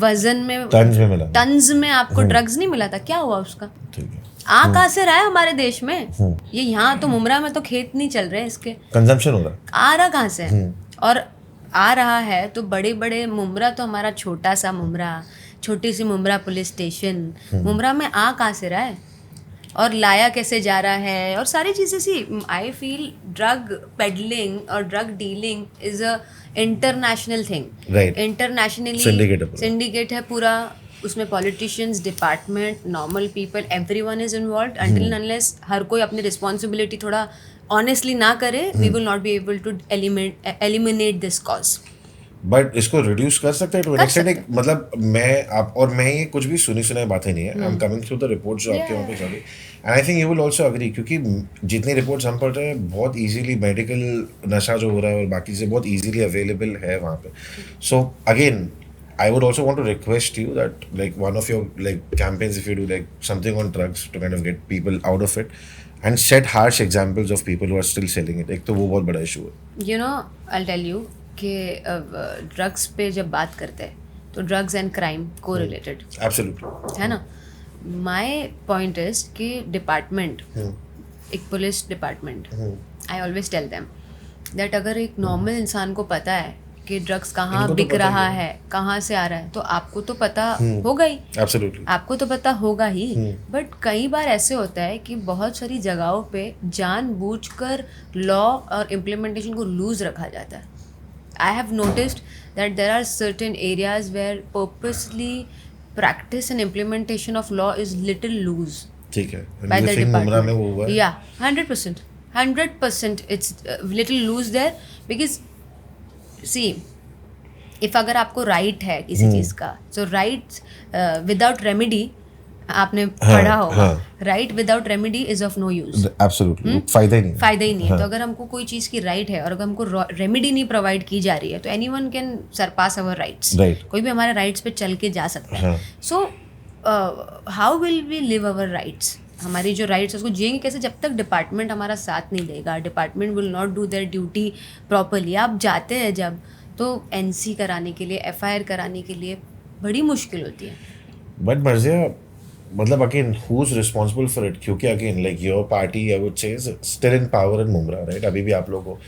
वजन में, टन्स में मिला, टन्स में आपको ड्रग्स नहीं मिला था। क्या हुआ उसका? ठीक है। आ कहाँ से रहा है हमारे देश में? ये यहाँ तो मुमरा में तो खेत नहीं चल रहे इसके, कंजम्पशन हो रहा आ रहा कहाँ से? और आ रहा है तो बड़े बड़े, मुमरा तो हमारा छोटा सा मुमरा, छोटी सी मुमरा पुलिस स्टेशन, मुमरा में आ कहाँ से रहा है और लाया कैसे जा रहा है, और सारी चीज़ें। See, I feel drug peddling और drug dealing is a international thing, Right. Internationally syndicate है पूरा। उसमें politicians, department, normal people, everyone is involved. Until unless हर कोई अपनी रिस्पॉन्सिबिलिटी थोड़ा ऑनेस्टली ना करे, we will not be able to eliminate this cause. But इसको रिड्यूस कर सकते हैं टू एन एक्सटेंट। मतलब मैं ये कुछ भी सुनी सुनाई बातें नहीं है। I am coming through the reports जो आपके वहाँ पे चल रही, and I think you will also agree, क्योंकि जितनी रिपोर्ट्स हम पढ़ रहे हैं, बहुत इजीली मेडिकल नशा जो हो रहा है और बाकी से बहुत इजीली अवेलेबल है वहाँ पे। So again I would also want to request you that, like, one of your campaigns, if you do something on drugs to kind of get people out of it and set harsh examples of people who are still selling it, एक तो वो बहुत बड़ा issue है। You know, I'll tell you कि drugs पे जब बात करते हैं तो ड्रग्स एंड क्राइम को रिलेटेड, Absolutely. है ना। माय पॉइंट इज कि डिपार्टमेंट, एक police department, I always tell them that अगर एक नॉर्मल इंसान को पता है कि ड्रग्स कहाँ बिक रहा है, कहाँ से आ रहा है, तो आपको तो पता होगा ही। Absolutely. आपको तो पता होगा ही। बट कई बार ऐसे होता है कि बहुत सारी जगहों पे जानबूझकर लॉ और इम्प्लीमेंटेशन को लूज रखा जाता है। I have noticed that there are certain areas where purposely practice and implementation of law is little loose ठीक है। by the मुमरा में वो हुआ department. है? Yeah, 100% it's little loose there because see, if अगर आपको right है किसी चीज़ का, so right without remedy, आपने पढ़ा होगा, right without remedy is of no use. Absolutely. फायदा ही नहीं, फायदा ही नहीं है। तो अगर हमको कोई चीज़ की राइट है और अगर हमको रेमेडी नहीं प्रोवाइड की जा रही है, तो anyone can Sarpass our rights. Right. कोई भी हमारे राइट्स पे चल के जा सकता है। So how will we live our rights? हमारी जो राइट्स है उसको जिएंगे कैसे जब तक डिपार्टमेंट हमारा साथ नहीं देगा? Department will not do their duty properly. आप जाते हैं जब, तो एनसी कराने के लिए, एफआईआर कराने के लिए बड़ी मुश्किल होती है। बट मर्जिया, मतलब again who is responsible for it? क्योंकि again like your party I would say is still in power in Mumbra, right? अभी भी आप लोगों को,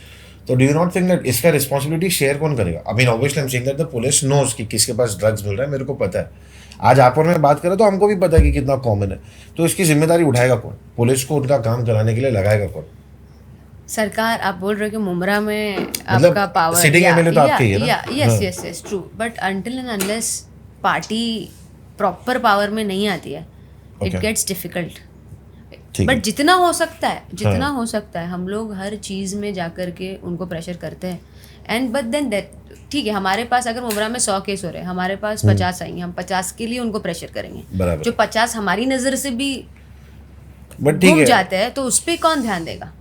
तो do you not think that इसका रिस्पॉन्सिबिलिटी शेयर कौन करेगा? I mean obviously I am saying that the police knows कि किसके पास ड्रग्स मिल रहा है, मेरे को पता है। आज आप और मैं बात करें तो हमको भी पता है कि कितना कॉमन है, तो इसकी जिम्मेदारी उठाएगा कौन? पुलिस को उनका काम कराने के लिए लगाएगा कौन? सरकार। आप बोल रहे हो कि मुमरा में मतलब आपका पावर, sitting MLA तो आपके ही है ना? Yes true, but until and unless party proper power में नहीं आती है, इट गेट्स डिफिकल्ट। बट जितना हो सकता है हम लोग हर चीज़ में जाकर के उनको प्रेशर करते हैं। एंड बट देन दैट, ठीक है, हमारे पास अगर मुमरा में 100 केस हो रहे हैं, हमारे पास 50 आएंगे, हम 50 के लिए उनको प्रेशर करेंगे। जो 50 हमारी नज़र से भी घूम जाते हैं, तो उस पर कौन ध्यान देगा?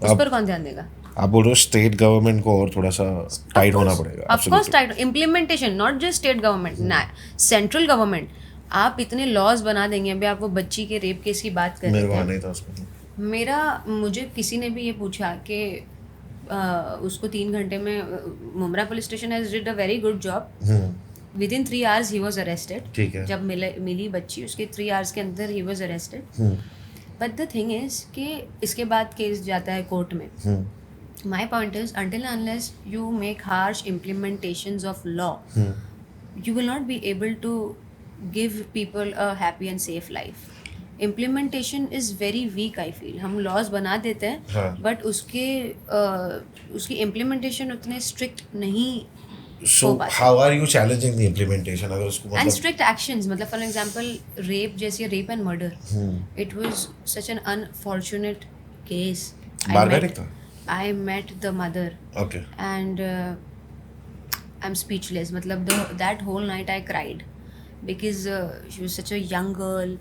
उस पर कौन ध्यान देगा? आप बोल रहे हो स्टेट गवर्नमेंट को और थोड़ा सा टाइट होना पड़ेगा. Of course tight implementation, not just state government ना, सेंट्रल गवर्नमेंट. आप इतने लॉज बना देंगे. अभी आप वो बच्ची के रेप केस की बात कर मेरे रहे को थे. नहीं था उसमें. मुझे किसी ने भी ये पूछा कि उसको 3 घंटे में Mumbra police station has did a very good job. With in 3 hours he was arrested. ठीक है. जब मिली बच्ची उसके 3 hours के अंदर he was arrested. But the thing is कि इसके बाद केस जाता है कोर्ट में. My point is, until and unless you make harsh implementations of law, you will not be able to give people a happy and safe life. Implementation is very weak, I feel. हम laws बना देते हैं, हाँ. but उसकी implementation उतने strict नहीं. So how are you challenging the implementation? अगर उसको And strict actions, मतलब for example, rape जैसे rape and murder. It was such an unfortunate case. Barbaric था. I met the mother. Okay. And I'm speechless. मतलब that whole night I cried because she was such a young girl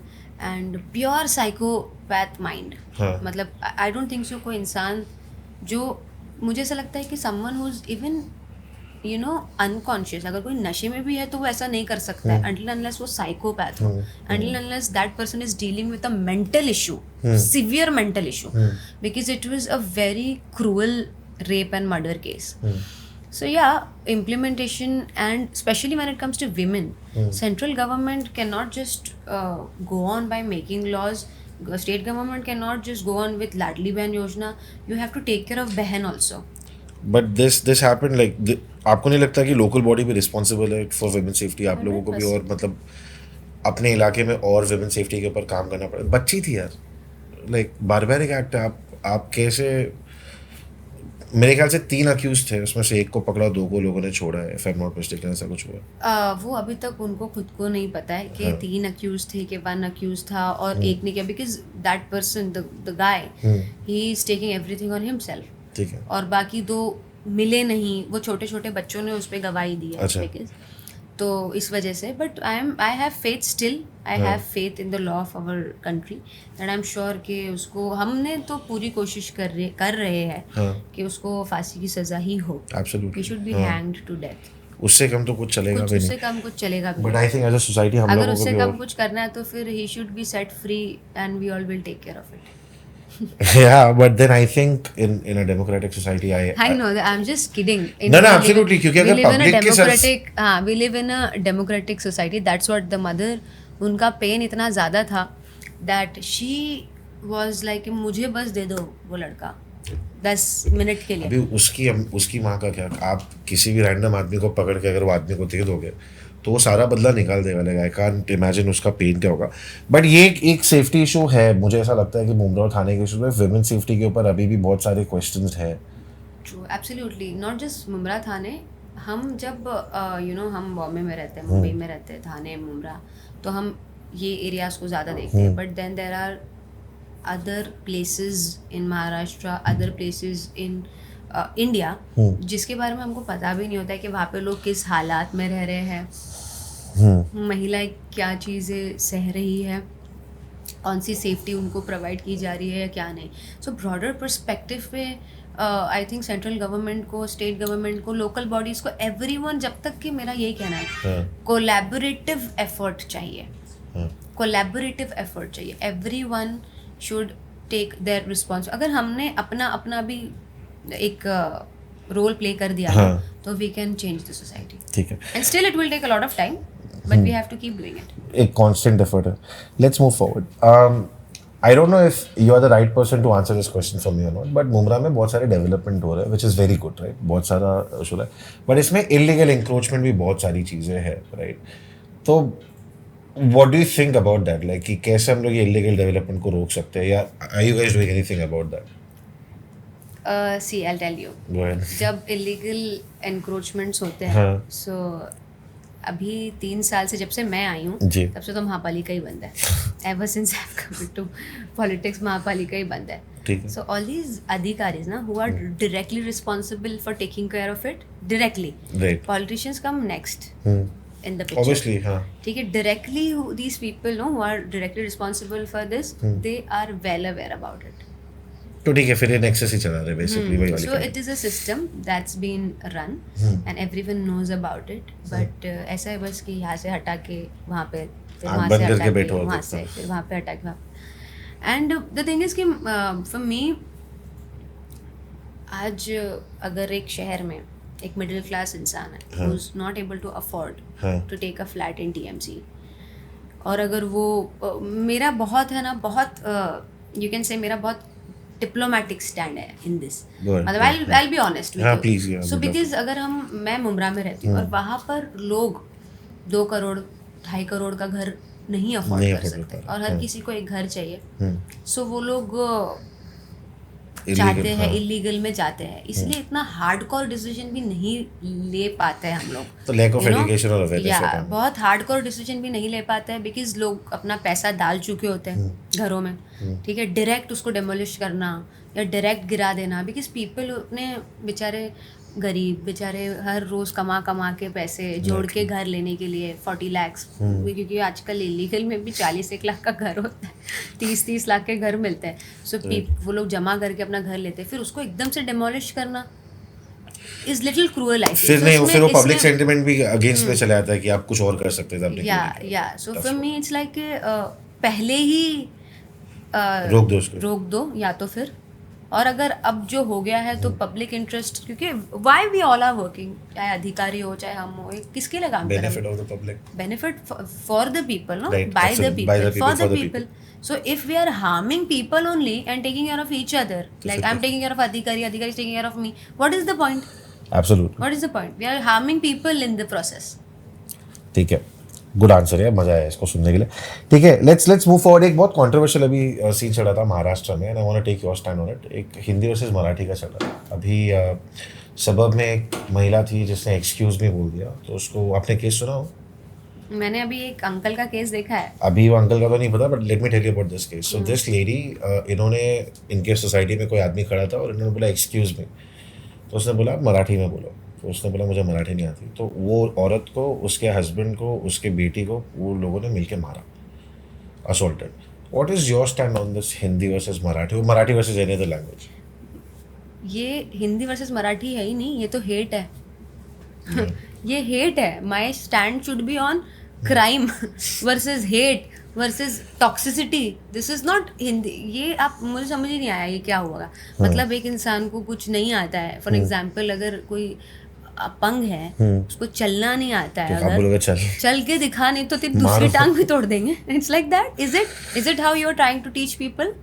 and pure psychopath mind. हाँ. मतलब I don't think so कोई इंसान जो, मुझे ऐसा लगता है कि someone who's even unconscious, अगर कोई नशे में भी है तो वो ऐसा नहीं कर सकता है until unless वो psychopath हो, until unless that person is dealing with a mental issue, severe mental issue, because it was a very cruel rape and murder case. So yeah, implementation, and especially when it comes to women, central government cannot just go on by making laws. State government cannot just go on with Ladli Behan Yojana. You have to take care of behan also. But this happened like आपको नहीं लगता कि local body भी responsible है for women safety? आप लोगों को भी और मतलब अपने इलाके में और वुमेन सेफ्टी के ऊपर काम करना पड़े. बच्ची थी यार, लाइक बारबैरिक एक्ट है. आप कैसे, मेरे ख्याल से 3 अक्यूज थे, उसमें से 1 को पकड़ा, 2 को लोगों ने छोड़ा है, if I am not mistaken, ऐसा कुछ हुआ. वो अभी तक उनको खुद को नहीं पता है कि 3 अक्यूज थे कि 1 अक्यूज था और 1 ने किया, because that person, the guy, he is taking everything on himself. ठीक है. और बाकी 2 मिले नहीं, वो छोटे छोटे बच्चों ने उस पर गवाही दी है. अच्छा. तो इस वजह से, but I have faith still, I have faith in the law of our country, and I am sure कि उसको, हमने तो पूरी कोशिश कर रहे हैं कि उसको फांसी की सजा ही हो. Absolutely. He should be hanged to death. उससे कम तो कुछ चलेगा भी नहीं. उससे कम कुछ चलेगा भी. But I think as a society हम लोगों को अगर उससे भी कम कुछ करना है तो फिर he should be set free and we all will take care of it. Yeah, but then I think in a democratic society, I know that, I'm just kidding. No, absolutely. क्योंकि अगर public के साथ, we live in a democratic society. That's what the mother, उनका pen इतना ज़्यादा था that she was like, मुझे बस दे दो वो लड़का 10 मिनट के लिए. अभी उसकी माँ का क्या? आप किसी भी रैंडम आदमी को पकड़ के अगर वो आदमी को दे दोगे तो वो सारा बदला निकाल देगा. आई कांट इमेजिन उसका पेन क्या होगा. बट ये एक सेफ्टी इशू है. मुझे ऐसा लगता है कि मुमरा थाने के इशू में वुमेन सेफ्टी के ऊपर अभी भी बहुत सारे क्वेश्चंस हैं. True, absolutely. Not just Mumbra Thane. हम जब हम बॉम्बे में रहते हैं, मुंबई में रहते हैं, थाने, मुमरा, तो हम ये एरियाज को ज़्यादा देखते हैं. But then there are other places in Maharashtra, other places in India, जिसके बारे में हमको पता भी नहीं होता है कि वहाँ पे लोग किस हालात में रह रहे हैं, महिलाएं क्या चीज़ें सह रही है, कौन सी सेफ्टी उनको प्रोवाइड की जा रही है या क्या नहीं. सो ब्रॉडर पर्सपेक्टिव पे आई थिंक सेंट्रल गवर्नमेंट को, स्टेट गवर्नमेंट को, लोकल बॉडीज़ को, एवरीवन, जब तक कि मेरा यही कहना है, कोलैबोरेटिव एफर्ट चाहिए. कोलैबोरेटिव एफर्ट चाहिए. Everyone should take their response. अगर हमने अपना भी एक रोल प्ले कर दिया तो we can change the society. ठीक है. And still it will take a lot of time, but we have to keep doing it. एक कांस्टेंट एफर्ट है. Let's move forward. I don't know if you are the right person to answer this question for me और not, but Mumbra में बहुत सारे development हो रहा है, which is very good, right. बहुत सारा उसूल है, बट इसमें इलीगल इंक्रोचमेंट भी बहुत सारी चीज़ें हैं, राइट. तो what do you think about that? Like कि कैसे हम लोग ये इलीगल डेवलपमेंट को रोक सकते हैं, या are you guys doing anything about that? See, I'll tell you. Go ahead. जब इलीगल एनक्रोचमेंट्स होते हैं, सो अभी 3 साल से, जब से मैं आई हूँ, तब से तो महापालिका ही बंद है. Ever since I have come to politics, महापालिका ही बंद है. सो ऑल दीज अधिकारीज ना, who are directly responsible for taking care of it directly, politicians come next in the picture. Obviously, ठीक है. Directly, these people who are directly responsible for this, they are well aware about it. तो ठीक है, फिर ये nexus ही चला रहे basically वही वाली So it is a system that's been run and everyone knows about it. But ऐसा है बस कि यहाँ से हटा के वहाँ पे, फिर आँख वहाँ बंद से करके हटा के बैठो और वहाँ देखो। से, फिर वहाँ पे हटा के वहाँ। And the thing is कि for me, आज अगर एक शहर में एक मिडिल क्लास इंसान है who is not able to afford हाँ। to take a flat in TMC, और अगर वो मेरा बहुत है ना, बहुत यू कैन से मेरा बहुत डिप्लोमेटिक स्टैंड है इन दिस, Good, मतलब आई बी ऑनेस्ट हाँ, with please, you. yeah, so would love because अगर मैं मुंब्रा में रहती हूँ और वहाँ पर लोग 2 करोड़ 2.5 करोड़ का घर नहीं अफोर्ड नहीं कर afford कर सकते, पा और रहे, हर किसी को एक घर चाहिए, हम्म, सो वो लोग illegal, चाहते हैं, हाँ। इलीगल में जाते हैं, इसलिए इतना हार्डकोर डिसीजन भी नहीं ले पाते हैं हम लोग। तो lack of You know? education और awareness या होता है। बहुत हार्डकोर डिसीजन भी नहीं ले पाते हैं बिकॉज लोग अपना पैसा डाल चुके होते हैं घरों में, ठीक है, डायरेक्ट उसको डेमोलिश करना या डायरेक्ट गिरा देना, बिकॉज पीपल अपने बेचारे गरीब बेचारे हर रोज कमा कमा के पैसे जोड़ के घर लेने के लिए 40 लाख, क्योंकि आजकल इलीगल में भी 40-1 लाख का घर होता है, 30-30 लाख के घर मिलते हैं। सो वो लोग जमा करके अपना घर लेते हैं, फिर उसको एकदम से डेमोलिश करना इज लिटिल क्रूअल आई फिर नहीं, फिर वो पब्लिक सेंटिमेंट भी अगेंस्ट में चला जाता है कि आप कुछ और कर सकते थे अपने या so for me it's like पहले ही रोक दो उसको। रोक दो, या तो फिर, और अगर अब जो हो गया है तो पब्लिक इंटरेस्ट, क्योंकि why we all are working, चाहे अधिकारी हो चाहे हम हो, किसके लिए काम कर रहे बेनिफिट हैं? Of the public, benefit for the people, no Right, by the absolutely. By the people, people, for for the the people. So if we are harming people only and taking care of each other, like I'm taking care of Adhikari is taking care of me, what is the point? Absolutely. What is the point? We are harming people in the process. ठीक है, good answer है, मजा आया इसको सुनने के लिए। ठीक है, लेट्स मूव फॉरवर्ड। एक बहुत कंट्रोवर्शियल अभी सीन चला था महाराष्ट्र में, and I want to take your stand on it. एक हिंदी वर्सेस मराठी का चल रहा था अभी। सबब में एक महिला थी जिसने एक्सक्यूज मी बोल दिया, तो उसको आपने केस सुना हो? मैंने अभी एक अंकल का केस देखा है। अभी वो अंकल का तो नहीं पता, but let me tell you about this case. So this lady, इन्होंने इनके सोसाइटी में कोई आदमी खड़ा था और इन्होंने बोला एक्सक्यूज मी, तो उसने बोला मराठी में बोलो, तो उसने बोला मुझे मराठी नहीं आती, तो वो औरत को, उसके हस्बैंड को, उसके बेटी को वो लोगों ने मिलके मारा, assaulted. What is your stand on this Hindi versus Marathi, Marathi versus any other language? ये हिंदी वर्सेस मराठी है ही नहीं, ये तो हेट है। ये हेट है। My stand should be on crime versus hate versus toxicity. This is not Hindi. ये आप, मुझे समझ ही नहीं आया ये क्या हुआ। मतलब एक इंसान को कुछ नहीं आता है, फॉर एग्जाम्पल अगर कोई अपंग है, उसको चलना नहीं आता है, तो आप बोलोगे चल के दिखा, नहीं तो तेरी दूसरी टांग भी तोड़ देंगे। It's like that. Is it how you are trying to teach people?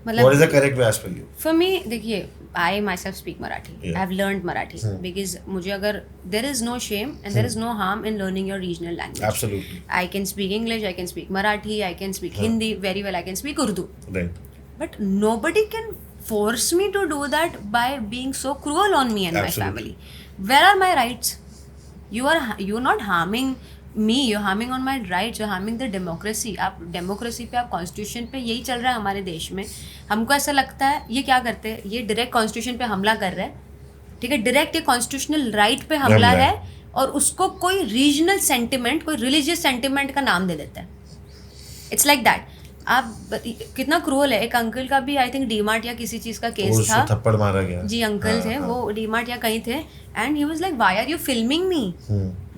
मतलब what is the correct way as per you? For me, देखिए, I myself speak Marathi, I have learned Marathi because मुझे, अगर there is no shame and there is no harm in learning your regional language. Absolutely. I can speak English, I can speak Marathi, I can speak Hindi very well, I can speak Urdu, right. but nobody can force me to do that by being so cruel on me and my Absolutely. family. Where are my rights? You're not harming me, you're harming on my rights, you're harming the democracy. आप democracy पे, आप constitution पे, यही चल रहा है हमारे देश में। हमको ऐसा लगता है ये क्या करते हैं, ये डायरेक्ट कॉन्स्टिट्यूशन पे हमला कर रहा है, ठीक है, डायरेक्ट ये कॉन्स्टिट्यूशनल राइट पे हमला है, और उसको कोई रीजनल सेंटिमेंट, कोई रिलीजियस सेंटिमेंट का नाम दे देता है। It's like that. आप कितना क्रूअल है। एक अंकल का भी आई थिंक डीमार्ट या किसी चीज का केस था, थप्पड़ मारा गया जी, अंकल थे वो डीमार्ट या कहीं थे, and he was like why are you filming me?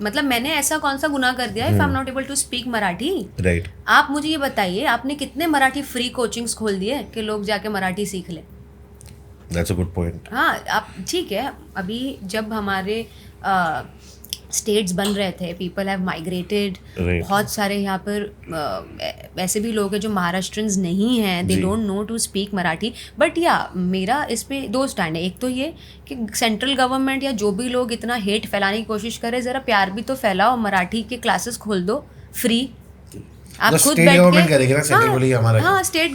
मतलब मैंने ऐसा कौन सा गुनाह कर दिया if I am not able to speak Marathi? Right. आप मुझे ये बताइए, आपने कितने मराठी फ्री कोचिंग्स खोल दिए कि लोग जाके मराठी सीख ले? That's a good point. हाँ, आप ठीक है, अभी जब हमारे स्टेट्स बन रहे थे, पीपल हैव माइग्रेटेड, बहुत सारे यहाँ पर ऐसे भी लोग हैं जो महाराष्ट्रन्स नहीं हैं, they don't know to speak Marathi. But या मेरा इस पे 2 स्टैंड है। एक तो ये कि सेंट्रल गवर्नमेंट या जो भी लोग इतना हेट फैलाने की कोशिश करे, ज़रा प्यार भी तो फैलाओ, मराठी के क्लासेस खोल दो फ्री। आप खुद बैठ के, हाँ, स्टेट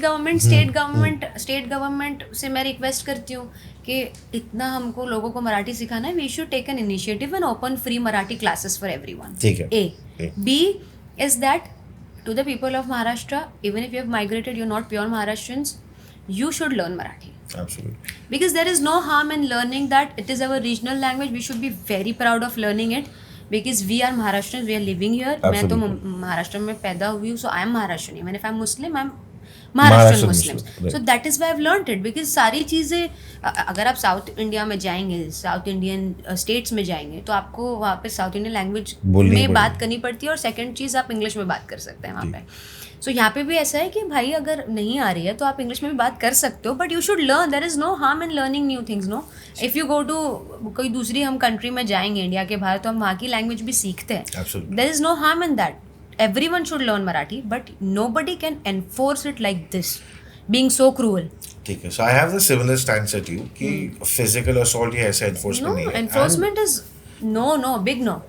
गवर्नमेंट से मैं रिक्वेस्ट करती हूँ कि इतना हमको लोगों को मराठी सिखाना है, we should take an initiative and open free Marathi classes for everyone. ठीक है। A B is that to the people of Maharashtra, even if you have migrated, you are not pure Maharashtrians, you should learn Marathi. Absolutely. Because there is no harm in learning that. It is our regional language. We should be very proud of learning it. Because we are Maharashtrians, we are living here. मैं तो महाराष्ट्र में पैदा हुई हूँ, so I am Maharashtrian. Even if I am Muslim, I am Maharashtrian Muslims, Muslims. right. So that is why I have learned it, because सारी चीज़ें अगर आप साउथ इंडिया में जाएंगे, साउथ इंडियन स्टेट्स में जाएंगे, तो आपको वहाँ पे साउथ इंडियन लैंग्वेज बोलनी में पड़ेगी. बात करनी पड़ती है, और सेकंड चीज़ आप इंग्लिश में बात कर सकते हैं वहाँ पे. सो यहाँ पे भी ऐसा है कि भाई अगर नहीं आ रही है तो आप इंग्लिश में भी बात कर सकते हो, but you should learn. There is no harm in learning new things. No, if you go to कोई दूसरी हम कंट्री में जाएंगे इंडिया के बाहर, तो हम वहाँ की लैंग्वेज भी सीखते हैं. Absolutely. There is no harm in that. Everyone should learn Marathi, but nobody can enforce it like this, being so cruel. ठीक है. So I have the similar stance at you कि फिजिकल असॉल्ट या ऐसा enforcement no, नहीं है. Enforcement is no, big no.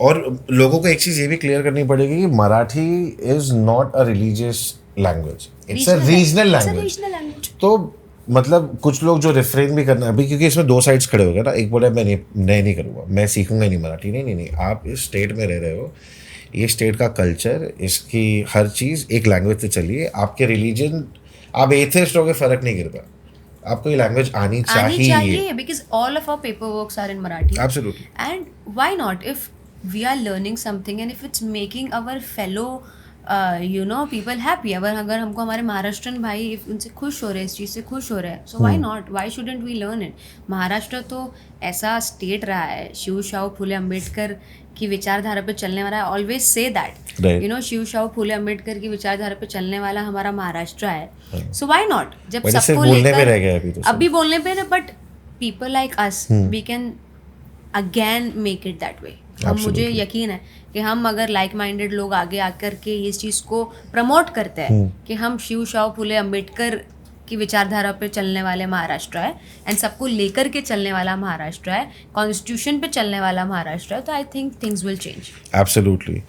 और लोगों को एक चीज ये भी क्लियर करनी पड़ेगी कि Marathi is not a religious language, it's a regional language. तो मतलब कुछ लोग जो रिफ्रेन भी करना अभी, क्योंकि इसमें दो साइड्स खड़े हो गए ना. एक बोला मैं नहीं करूँगा, मैं सीखूंगा नहीं मराठी. नहीं, आप इस स्टेट में रह रहे हो, ये स्टेट का कल्चर, इसकी हर चीज़ एक लैंग्वेज से चलिए. आपके रिलीजन, आप एथिस्ट हो गए, फर्क नहीं गिरता. आपको ये लैंग्वेज आनी चाहिए, because all of our paperworks are in Marathi. Absolutely. And why not, if we are learning something and if it's making our fellow people happy. अगर हमको हमारे महाराष्ट्रन भाई उनसे खुश हो रहे हैं, इस चीज़ से खुश हो रहे हैं, so why not, why shouldn't we learn it? Maharashtra तो ऐसा स्टेट रहा है, शिव शाहू फुले अम्बेडकर की विचारधारा पे चलने वाला है. Always say that Shiv Shahu Phule Ambedkar की विचारधारा पे चलने वाला हमारा महाराष्ट्र है. सो व्हाई नॉट, जब सबको लेकर अभी बोलने पे, but people like us, we can again make it that way. मुझे यकीन है कि हम अगर लाइक माइंडेड लोग आगे आकर के इस चीज़ को प्रमोट करते हैं कि हम शिव शाहू फुले अम्बेडकर की विचारधारा पे चलने वाले महाराष्ट्र है, एंड सबको लेकर के चलने वाला महाराष्ट्र है, कॉन्स्टिट्यूशन पे चलने वाला महाराष्ट्र है, तो I think things will change. Absolutely.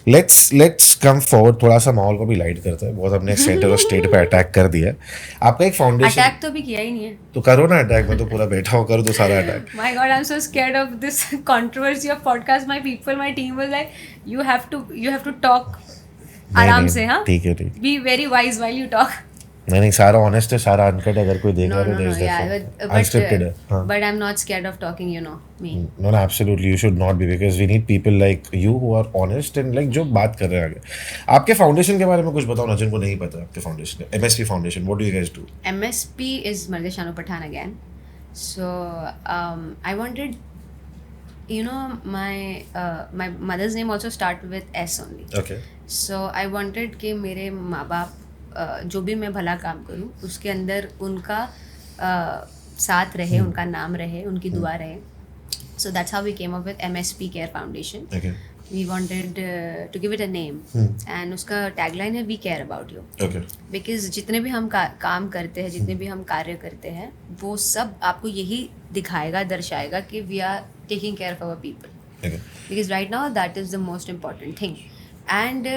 Let's come forward, थोड़ा सा माहौल को भी लाइट करते हैं. बहुत अपने सेंटर और स्टेट पे अटैक कर दिया है. आपका एक फाउंडेशन, अटैक तो भी किया ही नहीं है, तो करो ना अटैक. मैं तो पूरा बैठा हूँ, करो तो सारा attack. My God, I'm so scared of this controversy of podcast. My people, my team was like, you have to talk आराम से, हाँ. ठीक है. Be very wise while you talk. नहीं, सारा ऑनेस्ट है, सारा अनकट है. अगर कोई देख रहा है तो yeah, अनस्क्रिप्टेड है. But I'm not scared of talking, me. No, absolutely you should not be, because we need people like you who are honest and like जो बात कर रहे हैं आगे. आपके फाउंडेशन के बारे में कुछ बताओ ना, जिनको नहीं पता आपके foundation, MSP foundation. What do you guys do? MSP is Marde Shanu Pathan again. So I wanted, my mother's name also start with S only. Okay. So I wanted कि मेरे माँ बाप जो भी मैं भला काम करूँ उसके अंदर उनका साथ रहे, उनका नाम रहे, उनकी दुआ रहे. So that's how we came up with MSP Care Foundation. Okay. We wanted to give it a name. And उसका tagline है We Care About You. Okay. Because जितने भी हम काम करते हैं, जितने भी हम कार्य करते हैं, वो सब आपको यही दिखाएगा, दर्शाएगा कि we are taking care of our people. Okay. Because right now that is the most important thing. And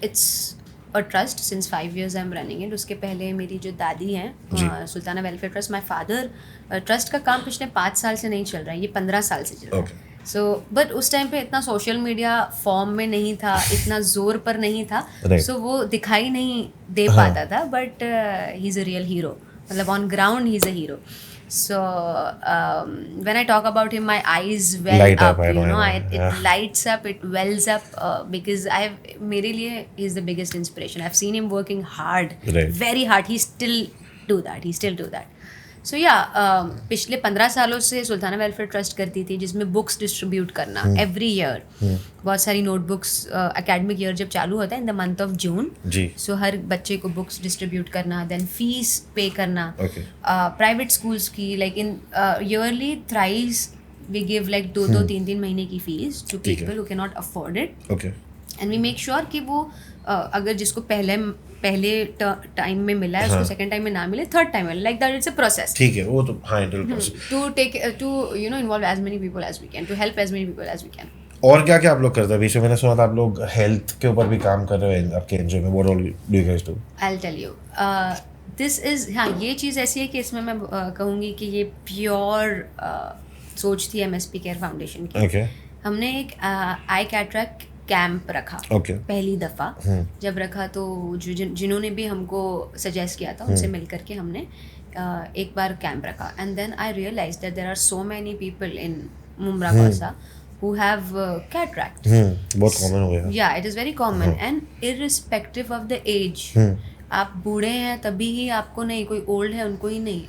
it's a trust. Since 5 years I'm running it. उसके पहले मेरी जो दादी हैं, Sultana welfare trust, my father, trust का काम पिछले 5 साल से नहीं चल रहा है, ये 15 साल से चल रहा है. सो बट उस टाइम पे इतना सोशल मीडिया फॉर्म में नहीं था, इतना जोर पर नहीं था, सो वो दिखाई नहीं दे पाता था. But he is a real hero, मतलब on ground he is a hero. So when I talk about him, my eyes well light up, it lights up, it wells up, because मेरे लिए he is the biggest inspiration. I've seen him working hard, very hard. He still do that. So yeah, पिछले 15 सालों से Sultana welfare trust करती थी, जिसमें books distribute करना every year. बहुत सारी नोटबुक्स, एकेडमिक ईयर जब चालू होता है in the month of June, so हर बच्चे को बुक्स डिस्ट्रीब्यूट करना, देन फीस पे करना. प्राइवेट स्कूल्स की like in yearly thrice we give like 2-3 महीने की fees to people who can not afford it. And we make sure कि वो अगर जिसको पहले टाइम में मिला है, उसको सेकंड टाइम में ना मिले, थर्ड टाइम में, like that it's a process. ठीक है, वो तो हाँ, to involve as many people as we can, to help as many people as we can. और क्या क्या आप लोग करते हैं? बीच में मैंने सुना था आप लोग हेल्थ के ऊपर भी काम कर रहे हैं आपके एनजीओ में. What all do you guys do? I will tell you. This is, हाँ, ये चीज़ ऐसी है कि इसमें मैं कहूँगी कि ये प्योर सोच थी MSP केयर फाउंडेशन की. हमने एक आई कैटरैक्ट कैंप रखा पहली दफ़ा. जब रखा तो जिन्होंने भी हमको सजेस्ट किया था उनसे मिल करके हमने एक बार कैंप रखा. And then I realize that there are so many people in Mumbra Kausa who have cataract. बहुत common हो गया. Yeah, it is very common. And irrespective of the age, आप बूढ़े हैं तभी ही आपको नहीं, कोई ओल्ड है उनको ही नहीं,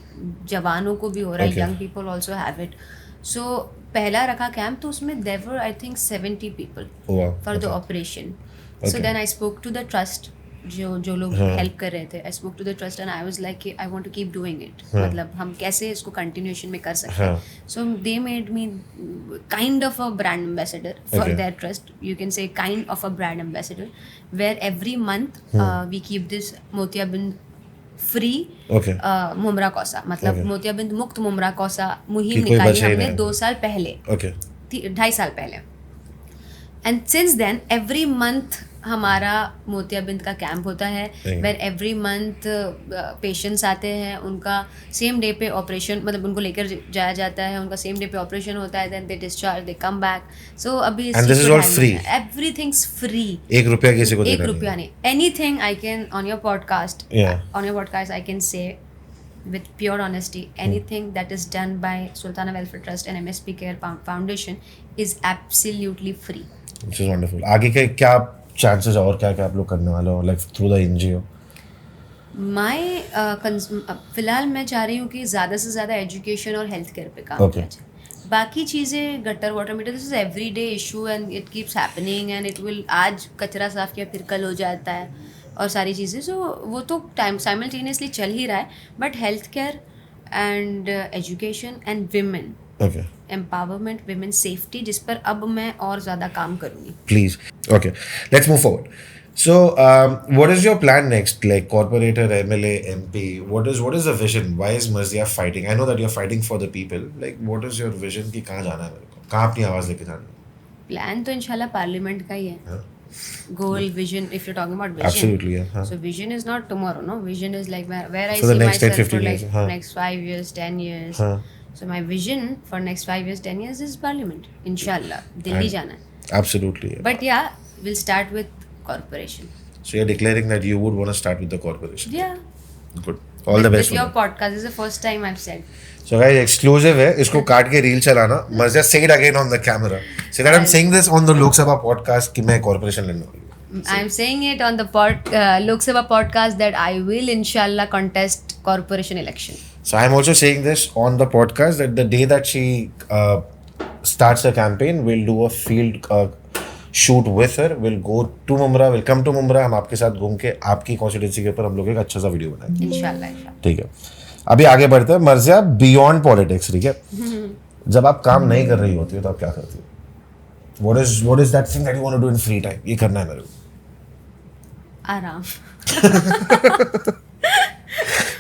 जवानों को भी हो रहा है, Okay. Young people also have it. So पहला रखा कैंप तो उसमें there were I think 70 people Oh, wow. For the Okay. Operation. So Okay. Then I spoke to the trust, जो लोग हाँ. हेल्प कर रहे थे. I spoke to the trust and I was like I want to keep doing it, हाँ. मतलब हम कैसे इसको कंटिन्यूएशन में कर सकते हाँ. हैं. So they made me kind of a brand ambassador for Okay. Their trust, you can say kind of a brand ambassador, where every month we keep this मोतियाबिंद फ्री Okay. मुमरा कौसा, मतलब Okay. मोतियाबिंद मुक्त मुमरा कौसा कि मुहिम कोई निकाली बचे ही हमने नहीं. 2 साल पहले, Okay. 2.5 साल पहले. And since then every month हमारा मोतियाबिंद का कैंप होता है, Okay. Where every month patients आते हैं, उनका सेम डे पे ऑपरेशन, मतलब उनको लेकर जाया जाता है, उनका सेम डे पे ऑपरेशन होता है, then they discharge, they come back. So अभी And this is all free? Everything's free. ₹1 किसी को एक देना रुपया नहीं. Anything I can on your podcast, Yeah. on your podcast I can say with pure honesty, anything that is done by Sultana Welfare Trust and MSP Care Foundation is absolutely free. Which is wonderful. आगे के क्या chances और क्या क्या आप लोग करने वाले हो, लाइक थ्रू द एनजीओ? मैं फिलहाल मैं चाह रही हूँ कि ज़्यादा से ज़्यादा एजुकेशन और हेल्थ केयर पे काम Okay. किया जाए. बाकी चीज़ें gutter water meter, this is every day issue and it keeps happening and it will, आज कचरा साफ किया फिर कल हो जाता है और सारी चीज़ें. सो वो तो टाइम साइमल्टेनियसली चल ही रहा है, but health care and education and women okay. Empowerment, women safety, जिस पर अब मैं और ज़्यादा काम करूँगी. Please. Okay. Let's move forward. So, what is your plan next? Like corporator, MLA, MP. What is the vision? Why is Marzia fighting? I know that you're fighting for the people. Like, what is your vision? कि कहाँ जाना है मेरे को? कहाँ अपनी आवाज़ लेके जाना है? प्लान तो इंशाल्लाह पार्लियामेंट का ही है. हाँ? Goal, vision, if you're talking about vision. Absolutely, yeah. हाँ. So vision is not tomorrow, no? Vision is like where I For the see next 10, myself 15 for years, like हाँ. next 5 years, 10 years. हाँ. So my vision for next 5 years, 10 years is parliament. Inshallah, Delhi And- जाना है. Absolutely. Yeah. But yeah, we'll start with corporation. So you're declaring that you would want to start with the corporation. Yeah. Good. All the best. With for your that. podcast, this is the first time I've said. So guys, exclusive है. इसको काट के reel चलाना. Marzia, say it again on the camera. Say that I'm saying this on the Lok Sabha podcast कि मैं corporation लेने वाली हूँ. I'm saying it on the Lok Sabha podcast that I will inshallah contest corporation election. So I'm also saying this on the podcast that the day that she starts her campaign, we'll do a field shoot with her. We'll go to Mumra. We'll come to Mumra. हम आपके साथ घूम के आपकी constituency के ऊपर हम लोग एक अच्छा सा वीडियो बनाएंगे. Inshallah, inshallah. ठीक है. अभी आगे बढ़ते हैं. मर्जिया, बियॉन्ड पॉलिटिक्स, ठीक है. जब आप काम नहीं कर रही होती हो तो आप क्या करती हो? What is that thing that you want to do in free time? ये करना है मेरे को. आराम.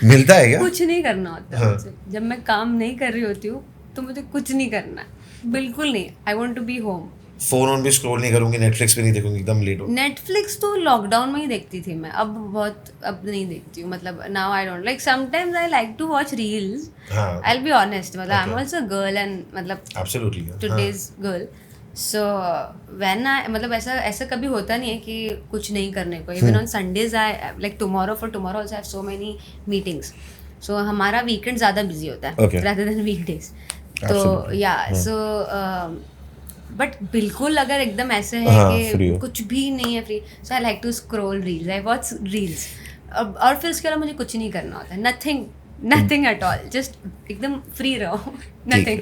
मिलता है क्या? कुछ नहीं करना होता है मुझसे. जब मैं काम नहीं कर रही होती हूँ तो मुझे कुछ नहीं करना है, बिल्कुल नहीं. I want to be home. Phone on भी स्क्रॉल नहीं करूंगी, नेटफ्लिक्स पे नहीं देखूंगी, एकदम लेट हो. नेटफ्लिक्स तो लॉकडाउन में ही देखती थी मैं, अब नहीं देखती हूँ. मतलब now I don't like, sometimes I like to watch reels. हाँ. आई विल बी ऑनेस्ट, मतलब I am also girl and मतलब Absolutely. हाँ. Today's girl. So when I, मतलब ऐसा कभी होता नहीं है कि कुछ नहीं करने को. Even on Sundays I like tomorrow I have so many meetings. So हमारा वीकेंड ज़्यादा बिजी होता है Okay. Rather than weekdays. तो Absolutely. या हाँ. सो बट बिल्कुल अगर एकदम ऐसे है हाँ, free कि हो. कुछ भी नहीं है free, so I like to scroll reels, I watch reels. और फिर उसके अलावा मुझे कुछ नहीं करना होता है. Nothing at all. जस्ट एकदम फ्री रहो. ठीक है. नथिंग.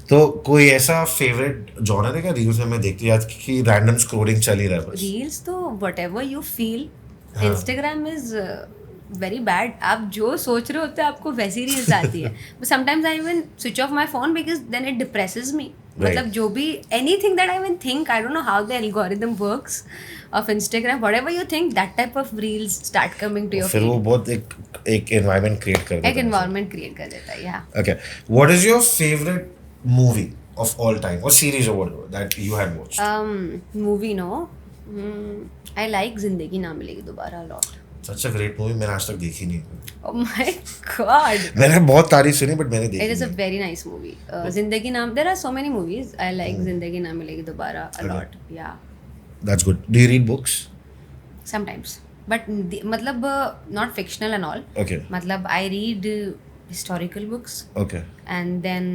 तो कोई ऐसा फेवरेट जॉनर है क्या रील्स में? मैं देखती हूँ आज कि रैंडम स्क्रॉलिंग चल ही रहा है बस. रील्स तो वट एवर यू फील. हाँ. Instagram is very bad. आप जो सोच रहे होते हैं आपको वैसी रील्स आती है. Sometimes I even switch off my phone because then it depresses me. मतलब जो भी anything that I even think, I don't know how the algorithm works of Instagram, whatever you think, that type of reels start coming to your फिर वो बहुत एक environment create कर देता है. एक एनवायरनमेंट क्रिएट कर देता है. या Okay. What is your favorite movie of all time or series or whatever that you had watched? Movie no, I like Zindagi Na Milegi Dobara lot. Such a great movie. मैंने आज तक देखी नहीं. Oh my god. मैंने बहुत तारीफ सुनी बट मैंने देखी It is a नहीं. very nice movie. जिंदगी नाम, there are so many movies. I like जिंदगी ना मिलेगी दोबारा a lot. Yeah. That's good. Do you read books? Sometimes. But मतलब not fictional and all. Okay. मतलब I read historical books Okay. and then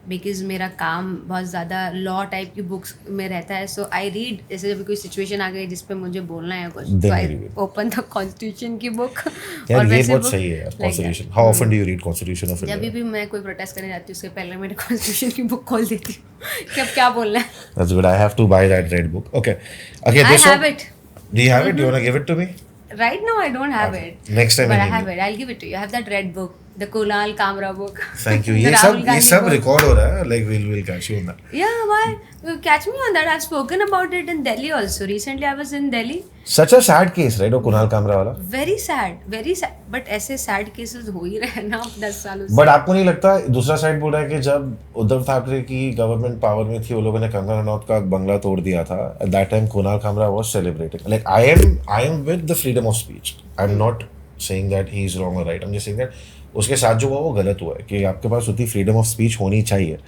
because मेरा काम बहुत ज़्यादा law type की books में रहता है, सो आई रीड. जैसे जब कोई सिचुएशन आ गई जिस पे मुझे बोलना है कुछ, तो आई ओपन द कॉन्स्टिट्यूशन की बुक. यार और ये वैसे बहुत सही है यार, constitution. How often do you read constitution of जब इंडिया? भी मैं कोई प्रोटेस्ट करने जाती हूँ उसके पहले मैंने कॉन्स्टिट्यूशन की बुक खोल देती हूँ कि अब क्या बोलना है. That's good. I have to buy that red book. Okay. Okay, I this have one. it. Do you have it? Do you want to give it to me? Right now I don't have Okay. it. Next time But in I have India. it. I'll give it to you. I have that red book, the Kunal Kamra book. Thank you. The ये Rahul सब Gandhi book. record हो रहा है. Like we'll catch you on that. Yeah, why? You catch me on that. I've spoken about it in Delhi also. Recently I was in Delhi. Such a sad case, right? वो कुणाल कामरा वाला. Very sad, very sad. But ऐसे sad cases हो ही रहे हैं ना 10 सालों से. But आपको नहीं लगता दूसरा साइड बोल रहा है कि जब उद्धव ठाकरे की गवर्नमेंट पावर में थी वो लोगों ने कंगना रनौत का बंगला तोड़ दिया था, at that time Kunal Kamra was celebrating. Like I am with the freedom of speech. I am not saying that he is wrong और right. I am just saying that उसके साथ जो हुआ वो गलत हुआ है कि आपके पास उतनी फ्रीडम ऑफ स्पीच होनी चाहिए.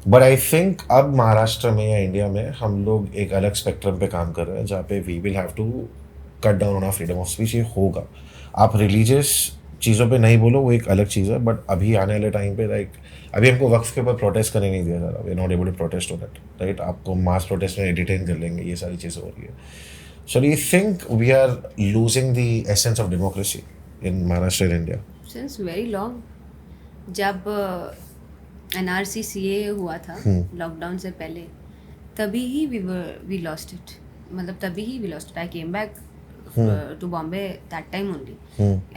बट आई थिंक अब महाराष्ट्र में या इंडिया में हम लोग एक अलग स्पेक्ट्रम पे काम कर रहे हैं जहाँ पे we will have to cut down on our freedom of speech. ये होगा. आप रिलीजियस चीज़ों पे नहीं बोलो, वो एक अलग चीज़ है. बट अभी आने वाले टाइम पे लाइक अभी हमको वक्फ के ऊपर प्रोटेस्ट करने नहीं दिया जा रहा. We are not able to protest on that, right? आपको मास प्रोटेस्ट में डिटेन कर लेंगे. ये सारी चीज़ें हो रही है. So do you think we are losing the essence of democracy in Maharashtra and India? Since very long. जब NRC CA हुआ था लॉकडाउन से पहले, तभी ही we lost it. मतलब तभी ही we lost it. I came back to Bombay that time only.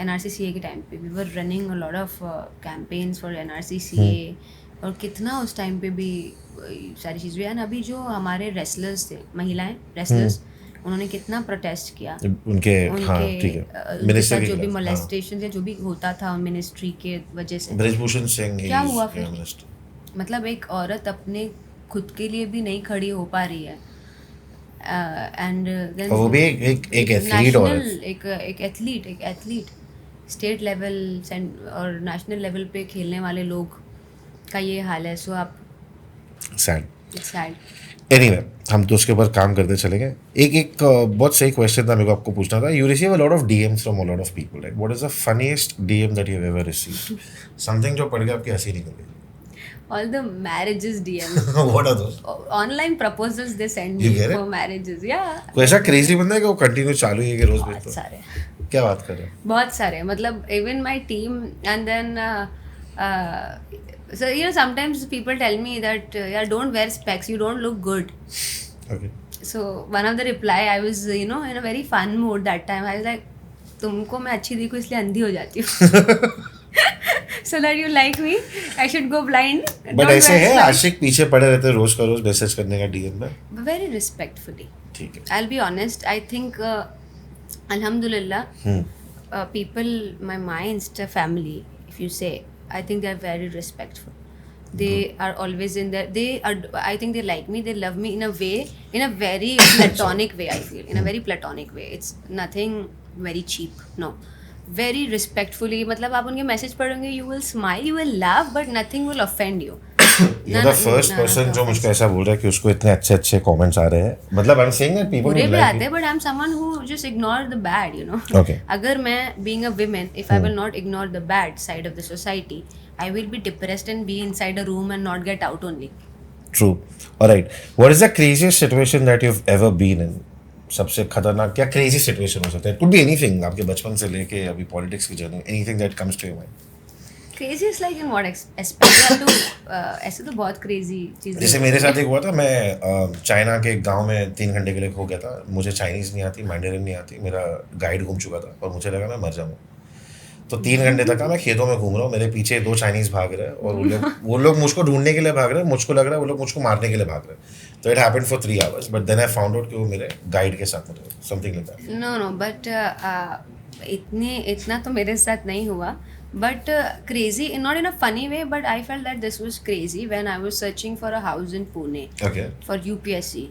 NRC CA के time पे we were running a lot of campaigns for NRC CA. और कितना उस टाइम पे भी सारी चीज़ हुई. अभी जो हमारे रेसलर्स थे, महिलाएं रेसलर्स, उन्होंने कितना प्रोटेस्ट किया उनके हाँ ठीक है मिनिस्टर जो भी मोलेस्टेशन या जो भी होता था मिनिस्ट्री के वजह से. ब्रजभूषण सिंह क्या हुआ फिर? मतलब एक औरत अपने खुद के लिए भी नहीं खड़ी हो पा रही है. एंड वो भी एक एथलीट औरत, एक एथलीट स्टेट लेवल और नेशनल लेवल पे खेलने वाले लोग का ये हाल है. सो आप सैड. एनीवे हम तो उसके ऊपर काम करते चलेंगे. एक बहुत सही क्वेश्चन था मेरे को आपको पूछना था. You receive a lot of DMs from a lot of people, right? What is the funniest DM that you have ever received? Something जो पढ़ के आपकी हंसी निकल गई. All the marriages DMs. What are those? Online proposals they send You me get it? for marriages. Yeah. कोई ऐसा crazy बंदा है कि वो कंटिन्यू चालू ही है कि रोज बहुत भेजता है? सारे. क्या बात कर रहे हैं? बहुत सारे. मतलब even my team and then so you know sometimes people tell me that yeah, don't wear specs, you don't look good. Okay. So one of the reply I was in a very fun mood that time. I was like तुमको मैं अच्छी दिखूं इसलिए अंधी हो जाती हूँ. So that you like me, I should go blind. But ऐसे है आशिक पीछे पड़े रहते रोज का रोज मैसेज करने का डीएम में. Very respectfully. ठीक है. I'll be honest. I think, Alhamdulillah, people, my Insta family, if you say, I think they're very respectful. They are always in there. I think they like me. They love me in a way, in a very platonic way. I feel in a very platonic way. It's nothing very cheap. No. Very respectfully. मतलब आप उनके message पढ़ोगे, you will smile, you will laugh, but nothing will offend you. You're the first person जो मुझको ऐसा बोल रहा है कि उसको इतने अच्छे कमेंट्स आ रहे हैं. मतलब I'm saying that people बुरे भी like आते हैं, but I'm someone who just ignore the bad, you know. Okay. अगर मैं being a woman, if I will not ignore the bad side of the society, I will be depressed and be inside a room and not get out only. True. Alright. What is the craziest situation that you've ever been in? सबसे खतरनाक क्या crazy situation हो सकता है? Could be anything. आपके बचपन से लेके अभी पॉलिटिक्स की journey, anything that comes to your mind. Crazy is like in what aspect? ऐसे तो बहुत crazy चीज़ें. जैसे मेरे साथ एक हुआ था. मैं चाइना के एक गांव में 3 घंटे के लिए खो गया था. मुझे चाइनीज़ नहीं आती, मैंडरिन नहीं आती. मेरा गाइड घूम चुका था और मुझे लगा मैं मर जाऊँगा. तो 3 घंटे तक मैं खेतों में घूम रहा हूँ. मेरे पीछे 2 चाइनीज़ भाग रहे हैं और वो लोग मुझको ढूंढने के लिए भाग रहे हैं. मुझको लग रहा है वो लोग मुझको मारने के लिए भाग रहे हैं. तो it happened for 3 hours. But then I found out कि वो मेरे गाइड के साथ में something like that. No, but इतना तो मेरे साथ नहीं हुआ. But crazy, not in a funny way, but I felt that this was crazy when I was searching for a house in Pune. Okay. For UPSC.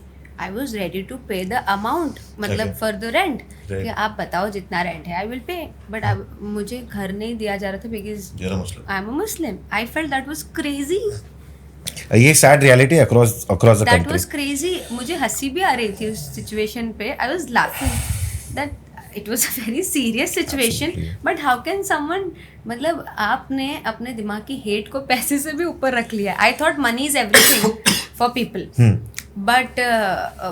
I was ready to pay the amount, मतलब Okay. for the rent. Right. कि आप बताओ जितना rent है, I will pay. But मुझे घर नहीं दिया जा रहा था because You're a Muslim. I'm a Muslim. I felt that was crazy. ये sad reality across the That country. was crazy. मुझे हंसी भी आ रही थी उस सिचुएशन पे. I was laughing. That it was a very serious situation. But how can someone, मतलब आपने अपने दिमाग की हेट को पैसे से भी ऊपर रख लिया. I thought money is everything for people, but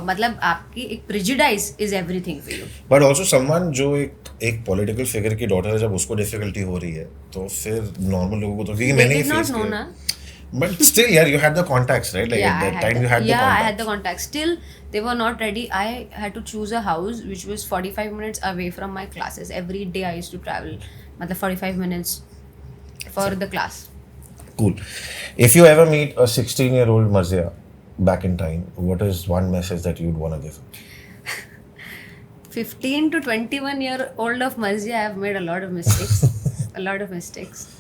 मतलब आपकी एक prejudice is everything for you. But also someone जो एक पॉलिटिकल फिगर की डॉटर है, जब उसको डिफिकल्टी हो रही है तो फिर नॉर्मल लोगों को तो, क्योंकि मैंने ही फेस किया. But still, yeah, you had the contacts, right? Like Yeah, at that time, you had the yeah, contacts. I had the contacts. Still, they were not ready. I had to choose a house which was 45 minutes away from my classes. Every day I used to travel, matlab 45 minutes for the class. Cool. If you ever meet a 16-year-old Marzia back in time, what is one message that you'd want to give her? 15 to 21-year-old of Marzia, I have made a lot of mistakes. A lot of mistakes.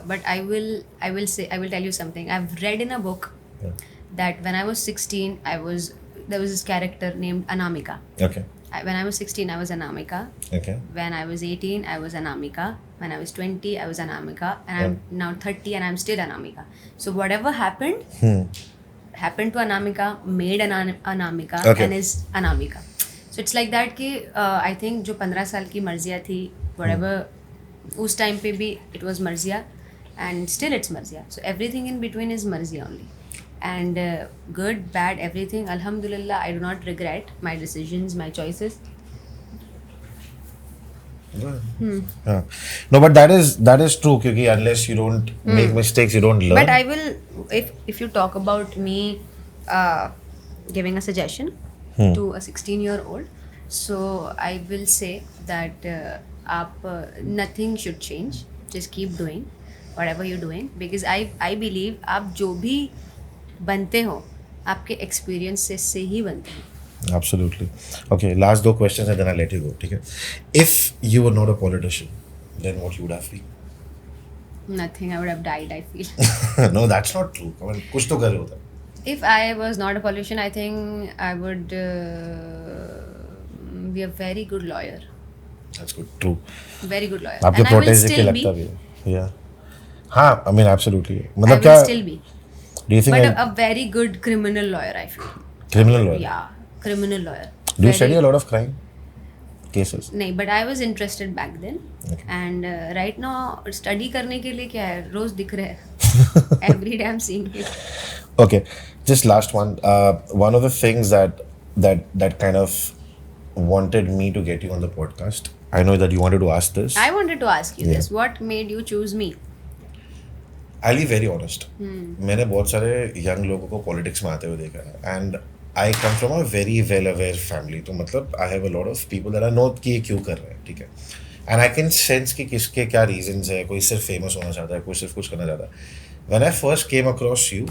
But I will tell you something. I've read in a book that when I was 16, there was this character named Anamika. Okay. When I was 16, I was Anamika. Okay. When I was 18, I was Anamika. When I was 20, I was Anamika. And I'm now 30 and I'm still Anamika. So whatever happened to Anamika, made Anamika and is Anamika. So it's like that कि I think जो 15 साल की मर्जिया थी, whatever उस time पे भी it was मर्जिया, and still it's मर्जिया. So everything in between is मर्जिया only. And good, bad, everything, alhamdulillah, I do not regret my decisions, my choices. Yeah. No, but that is true, क्योंकि unless you don't make mistakes, you don't learn. But I will, if you talk about me giving a suggestion to a 16-year-old, so I will say that nothing should change. Just keep doing whatever you're doing, because I believe आप जो भी बनते हो आपके experiences से ही बनते हो. Absolutely. Okay, last 2 questions and then I'll let you go. ठीक है? If you were not a politician, then what you would have been? Nothing. I would have died, I feel. No, that's not true. Come on, कुछ तो कर रहे होता. If I was not a politician, I think I would be a very good lawyer. That's good. True. Very good lawyer. आपके And I will protege के still लगता be. भी है. Yeah. हाँ, I mean absolutely. I मतलब will क्या? still be. Do you think? But a very good criminal lawyer, I feel. Criminal lawyer. Yeah, criminal lawyer. Do you study a lot of crime cases? नहीं, but I was interested back then. Okay. And right now study करने के लिए क्या है, रोज दिख रहे हैं. Every day I'm seeing it. Okay, just last one. One of the things that kind of wanted me to get you on the podcast. I know that you wanted to ask this. I wanted to ask you this. What made you choose me? I'll be very honest. मैंने बहुत सारे young लोगों को politics में आते हुए देखा है, and I come from a very well aware family. तो मतलब I have a lot of people that I know कि ये क्यों कर रहे हैं, ठीक है? And I can sense कि किसके क्या reasons है. कोई सिर्फ famous होना चाहता है, कोई सिर्फ कुछ करना चाहता है. When I first came across you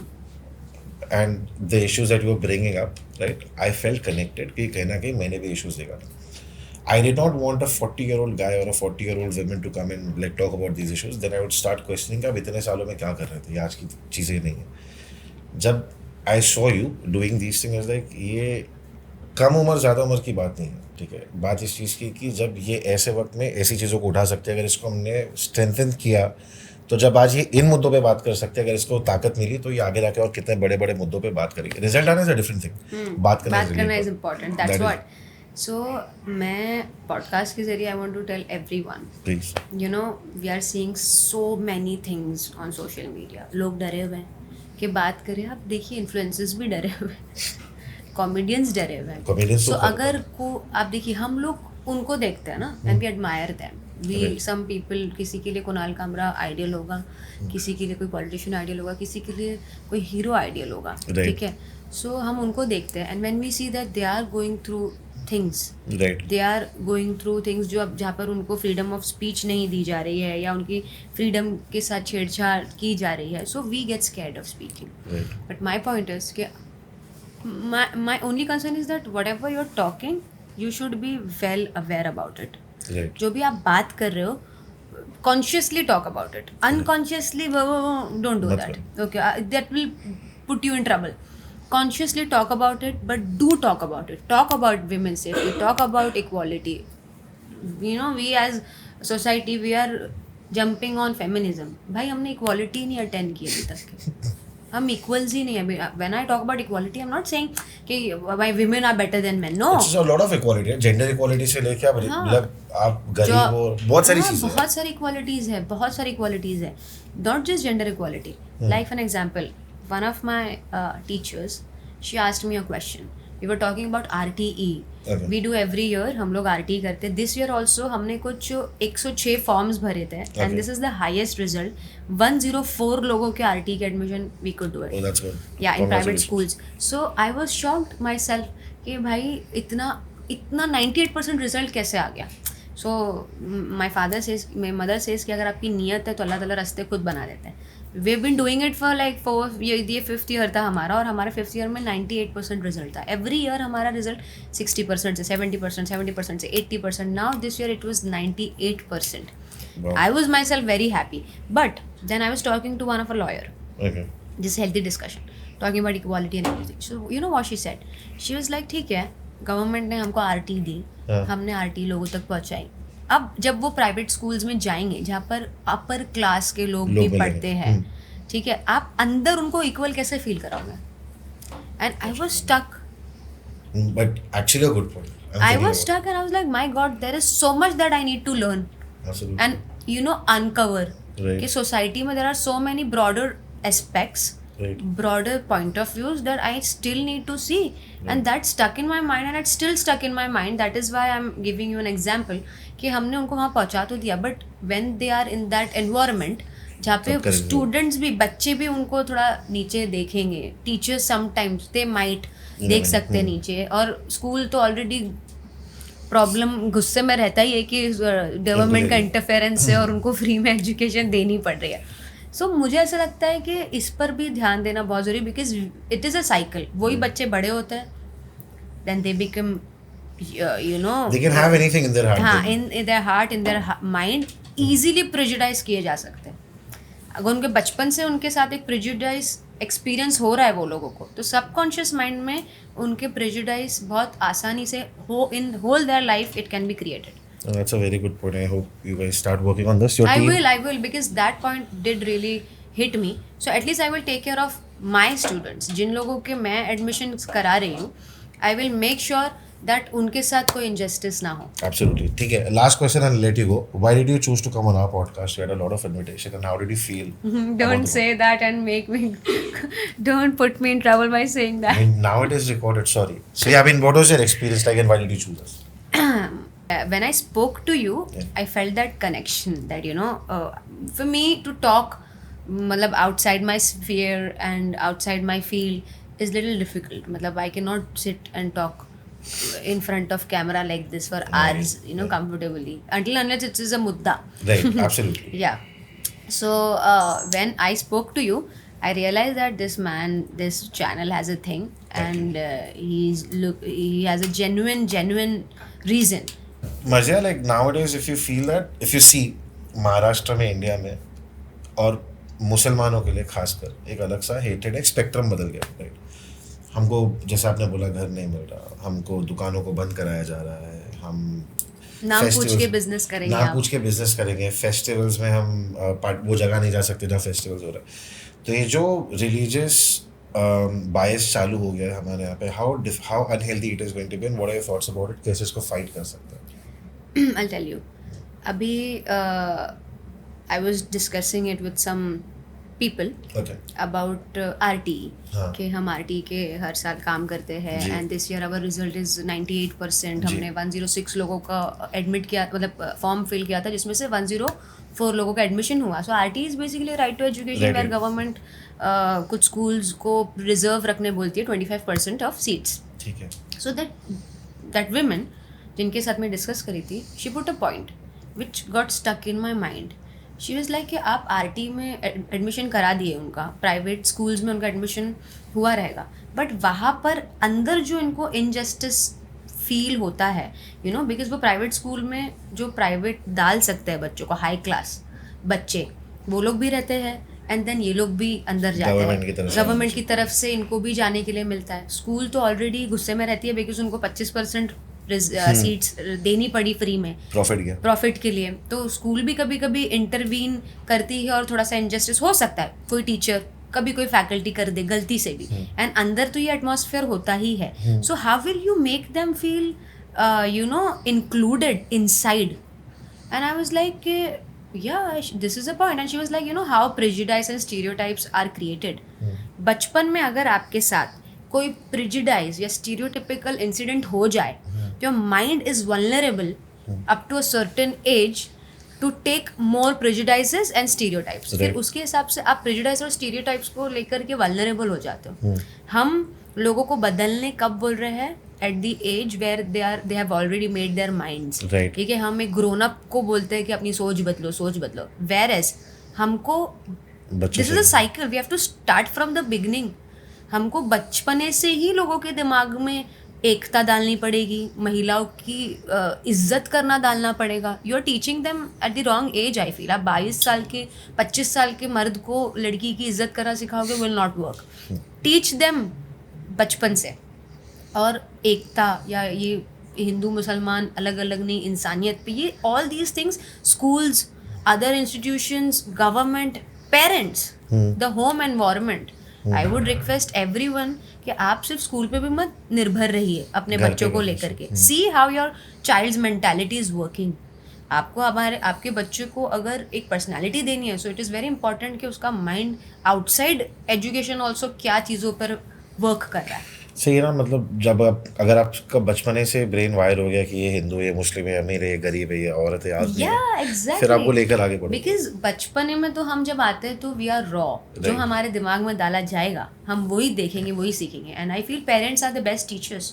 and the issues that you were bringing up, right? I felt connected कि कहीं ना कहीं मैंने भी issues देखा था. I did not want a 40-year-old guy or a 40-year-old woman to come and like talk about these issues. Then I would start questioning कि आप इतने सालों में क्या कर रहे थे, ये आज की चीज़ें नहीं है. जब I saw you doing these things, I was like ये कम उम्र ज़्यादा उम्र की बात नहीं है, ठीक है? बात इस चीज़ की कि जब ये ऐसे वक्त में ऐसी चीज़ों को उठा सकते हैं, अगर इसको हमने स्ट्रेंथन किया, तो जब आज ये इन मुद्दों पे बात कर सकते हैं, अगर इसको ताकत मिली तो ये आगे जाके और कितने बड़े बड़े मुद्दों पे बात करेगी. रिजल्ट आना इज अ डिफरेंट थिंग. बात करना is important. That's what. So मैं पॉडकास्ट के जरिए I want to tell everyone, please. You know, we are seeing so many things on social media. लोग डरे हुए हैं कि बात करें. आप देखिए इन्फ्लुएंसर्स भी डरे हुए हैं, कॉमेडियंस डरे हुए हैं. सो अगर को आप देखिए, हम लोग उनको देखते हैं ना, and we admire them. We some people, किसी के लिए कुणाल कामरा आइडियल होगा, किसी के लिए कोई पॉलिटिशियन आइडियल होगा, किसी के लिए कोई हीरो आइडियल होगा, ठीक है? सो हम उनको देखते हैं, and when we see that they are going through things, they are going through things जो अब जहाँ पर उनको फ्रीडम ऑफ स्पीच नहीं दी जा रही है, या उनकी फ्रीडम के साथ छेड़छाड़ की जा रही है, so we get scared of speaking. But my point is कि my only concern is that whatever you are talking, you should be well aware about it. जो भी आप बात कर रहे हो, consciously talk about it. Unconsciously don't do that. Okay, that will put you in trouble. Consciously talk about it, but do talk about it. Talk about women's safety. Talk about equality. You know, we as society, we are jumping on feminism. भाई हमने equality नहीं attend की अभी तक. हम equals ही नहीं है. When I talk about equality, I am not saying कि why women are better than men. No, it's a lot of equality है, जेंडर इक्वालिटी से लेके आप मतलब आप गरीब हो, बहुत सारी चीजें, बहुत सारी इक्वालिटीज है, बहुत सारी इक्वालिटीज है. Not just gender equality. Like an example, one of my teachers, she asked me a question. We were talking about RTE. We do every year, हम लोग RTE करते हैं. दिस ईयर ऑल्सो हमने कुछ 106 फॉर्म्स भरे थे, and this is the highest result. 104 लोगों के RTE के admission we could do it. Oh, that's good. या in private Congratulations. Schools. So I was shocked myself कि भाई इतना 98% रिजल्ट कैसे आ गया. So my father says, my mother says कि अगर आपकी नीयत है तो अल्लाह ताला रास्ते खुद बना देते हैं. We have been doing it for like 4 ये 5th ईयर था हमारा, और हमारे 5th ईयर में 98% रिजल्ट था. एवरी ईयर हमारा रिजल्ट 60% से 70%, 70% से 80%. Now this year it was 98%. Wow. I was myself very happy. But then I was talking to one of a lawyer. Okay. This healthy discussion, talking about equality and everything. So you know what she said? She was like, ठीक है, government ने हमको RTE दी, हमने RTE लोगों तक पहुंचाई. अब जब वो प्राइवेट स्कूल्स में जाएंगे जहाँ पर अपर क्लास के लोग भी पढ़ते हैं, ठीक है, आप अंदर उनको इक्वल कैसे फील कराओगे? And I was stuck. But actually a good point. I was stuck and I was like, my God, there is so much that I need to learn. Absolutely. And you know, uncover Right. कि society में there are so many broader aspects, Right. broader point of views that I still need to see. And that stuck in my mind, and it's still stuck in my mind. That is why I'm giving you an example कि हमने उनको वहाँ पहुँचा तो दिया, but when they are in that environment जहाँ पे students भी, बच्चे भी उनको थोड़ा नीचे देखेंगे, टीचर्स समटाइम्स दे माइट देख सकते हैं नीचे, और स्कूल तो ऑलरेडी प्रॉब्लम गुस्से में रहता ही है कि गवर्नमेंट का इंटरफेरेंस है और उनको फ्री में एजुकेशन देनी पड़ रही है. सो मुझे ऐसा लगता है कि इस पर भी ध्यान देना बहुत ज़रूरी, because it is a cycle. वही बच्चे बड़े होते हैं, then they become you know, They can have anything in their heart. हाँ, in their heart, in their mind easily prejudice किए जा सकते हैं. अगर उनके बचपन से उनके साथ एक प्रेजुडाइज एक्सपीरियंस हो रहा है वो लोगों को, तो सबकॉन्शियस माइंड में उनके प्रेजुडाइज बहुत आसानी से हो, in whole their life it can be created. That's a very good point. I hope you guys start working on this. Your I team. will, because that point did really hit me. So at least I will take care of my students. जिन लोगों के मैं admission करा रही हूँ, I will make sure that उनके साथ कोई injustice ना हो. Absolutely. ठीक है. Last question and let you go. Why did you choose to come on our podcast? We had a lot of invitation, and how did you feel? Don't say that and make me. Don't put me in trouble by saying I that. mean, now it is recorded. Sorry. So yeah, I mean, what was your experience like, and why did you choose us? When I spoke to you, I felt that connection, that you know, for me to talk मतलब outside my sphere and outside my field is little difficult. मतलब I cannot sit and talk in front of camera like this for hours, you know, comfortably, until unless it is a mudda. Right. Absolutely. Yeah. So when I spoke to you, I realized that this channel has a thing, and he has a genuine reason. मजा like nowadays if you feel that, if you see Maharashtra में, India में, और मुसलमानों के लिए खासकर एक अलग सा हेटेड, एक स्पेक्ट्रम बदल गया. राइट. हमको जैसे आपने बोला घर नहीं मिल रहा, हमको दुकानों को बंद कराया जा रहा है, हम नाम पूछ के बिजनेस करेंगे, नाम पूछ के बिजनेस करेंगे, फेस्टिवल्स में हम वो जगह नहीं जा सकते जहाँ फेस्टिवल्स हो रहा है. तो ये जो रिलीजियस बायस चालू हो गया है हमारे यहाँ पे, how unhealthy it is going to be, and what are your thoughts about it, कैसे इसको फाइट कर सकते हैं? I'll tell you. अभी I was discussing it with some people Okay. about RTE. हाँ. कि हम RTE के हर साल काम करते हैं, जी. and this year our result is 98%. जी. हमने 106 लोगों का एडमिट किया, मतलब फॉर्म फिल किया था, जिसमें से 104 लोगों का एडमिशन हुआ. So RTE is basically right to education, Right. Where government कुछ स्कूल्स को रिजर्व रखने बोलती है 25% ऑफ सीट्स. ठीक है. सो दैट विमेन जिनके साथ मैं डिस्कस करी थी, she put a point which got stuck in my mind. She was like कि आप RTE में एडमिशन करा दिए, उनका प्राइवेट स्कूल्स में उनका एडमिशन हुआ रहेगा, बट वहाँ पर अंदर जो इनको इनजस्टिस फील होता है, यू नो, बिकॉज वो प्राइवेट स्कूल में जो प्राइवेट डाल सकते हैं बच्चों को, हाई क्लास बच्चे, वो लोग भी रहते हैं, एंड देन ये लोग भी अंदर जाते हैं. गवर्नमेंट की तरफ से इनको भी जाने के लिए मिलता है. स्कूल तो ऑलरेडी गुस्से में रहती है, बिकॉज उनको 25% सीट्स देनी पड़ी फ्री में प्रॉफिट के लिए. तो स्कूल भी कभी कभी इंटरवीन करती है, और थोड़ा सा इनजस्टिस हो सकता है, कोई टीचर कभी कोई फैकल्टी कर दे गलती से भी, एंड अंदर तो ये एटमॉस्फेयर होता ही है. So how will you make them feel included inside? And I was like, yeah, this is a point. And she was like, how prejudice and stereotypes are created. बचपन में अगर आपके साथ कोई prejudice या stereotypical incident हो जाए, your mind is vulnerable up to a certain age to take more prejudices and stereotypes. फिर उसके हिसाब से आप prejudice और stereotypes को लेकर के vulnerable हो जाते हो. हम लोगों को बदलने कब बोल रहे हैं? At the age where they have already made their minds. Right. ठीक है, हम एक grown up को बोलते हैं कि अपनी सोच बदलो. Whereas हमको this is a cycle. We have to start from the beginning. हमको बचपने से ही लोगों के दिमाग में एकता डालनी पड़ेगी, महिलाओं की इज्जत करना डालना पड़ेगा. You are teaching them at the wrong age. I feel आप 22 साल के 25 साल के मर्द को लड़की की इज्जत करना सिखाओगे, will not work. Teach them बचपन से. और एकता या ये हिंदू मुसलमान अलग अलग नहीं, इंसानियत पे ये all these things, schools, other institutions, government, parents, the home environment. I would request everyone कि आप सिर्फ स्कूल पे भी मत निर्भर रहिए अपने बच्चों को लेकर के. See how your child's mentality is working. आपको आपके बच्चे को अगर एक पर्सनालिटी देनी है, so it is very important कि उसका माइंड आउटसाइड एजुकेशन ऑल्सो क्या चीज़ों पर वर्क कर रहा है. सही है ना. मतलब जब अगर आपका बचपने से ब्रेन वायर हो गया कि ये हिंदू है, मुस्लिम है, अमीर है, गरीब है, ये औरत है, आदमी है, exactly. फिर आपको लेकर आगे बढ़ो. बिकॉज बचपने में तो हम जब आते हैं तो वी आर रॉ. जो हमारे दिमाग में डाला जाएगा हम वही देखेंगे, वही सीखेंगे. And I feel parents are the best teachers.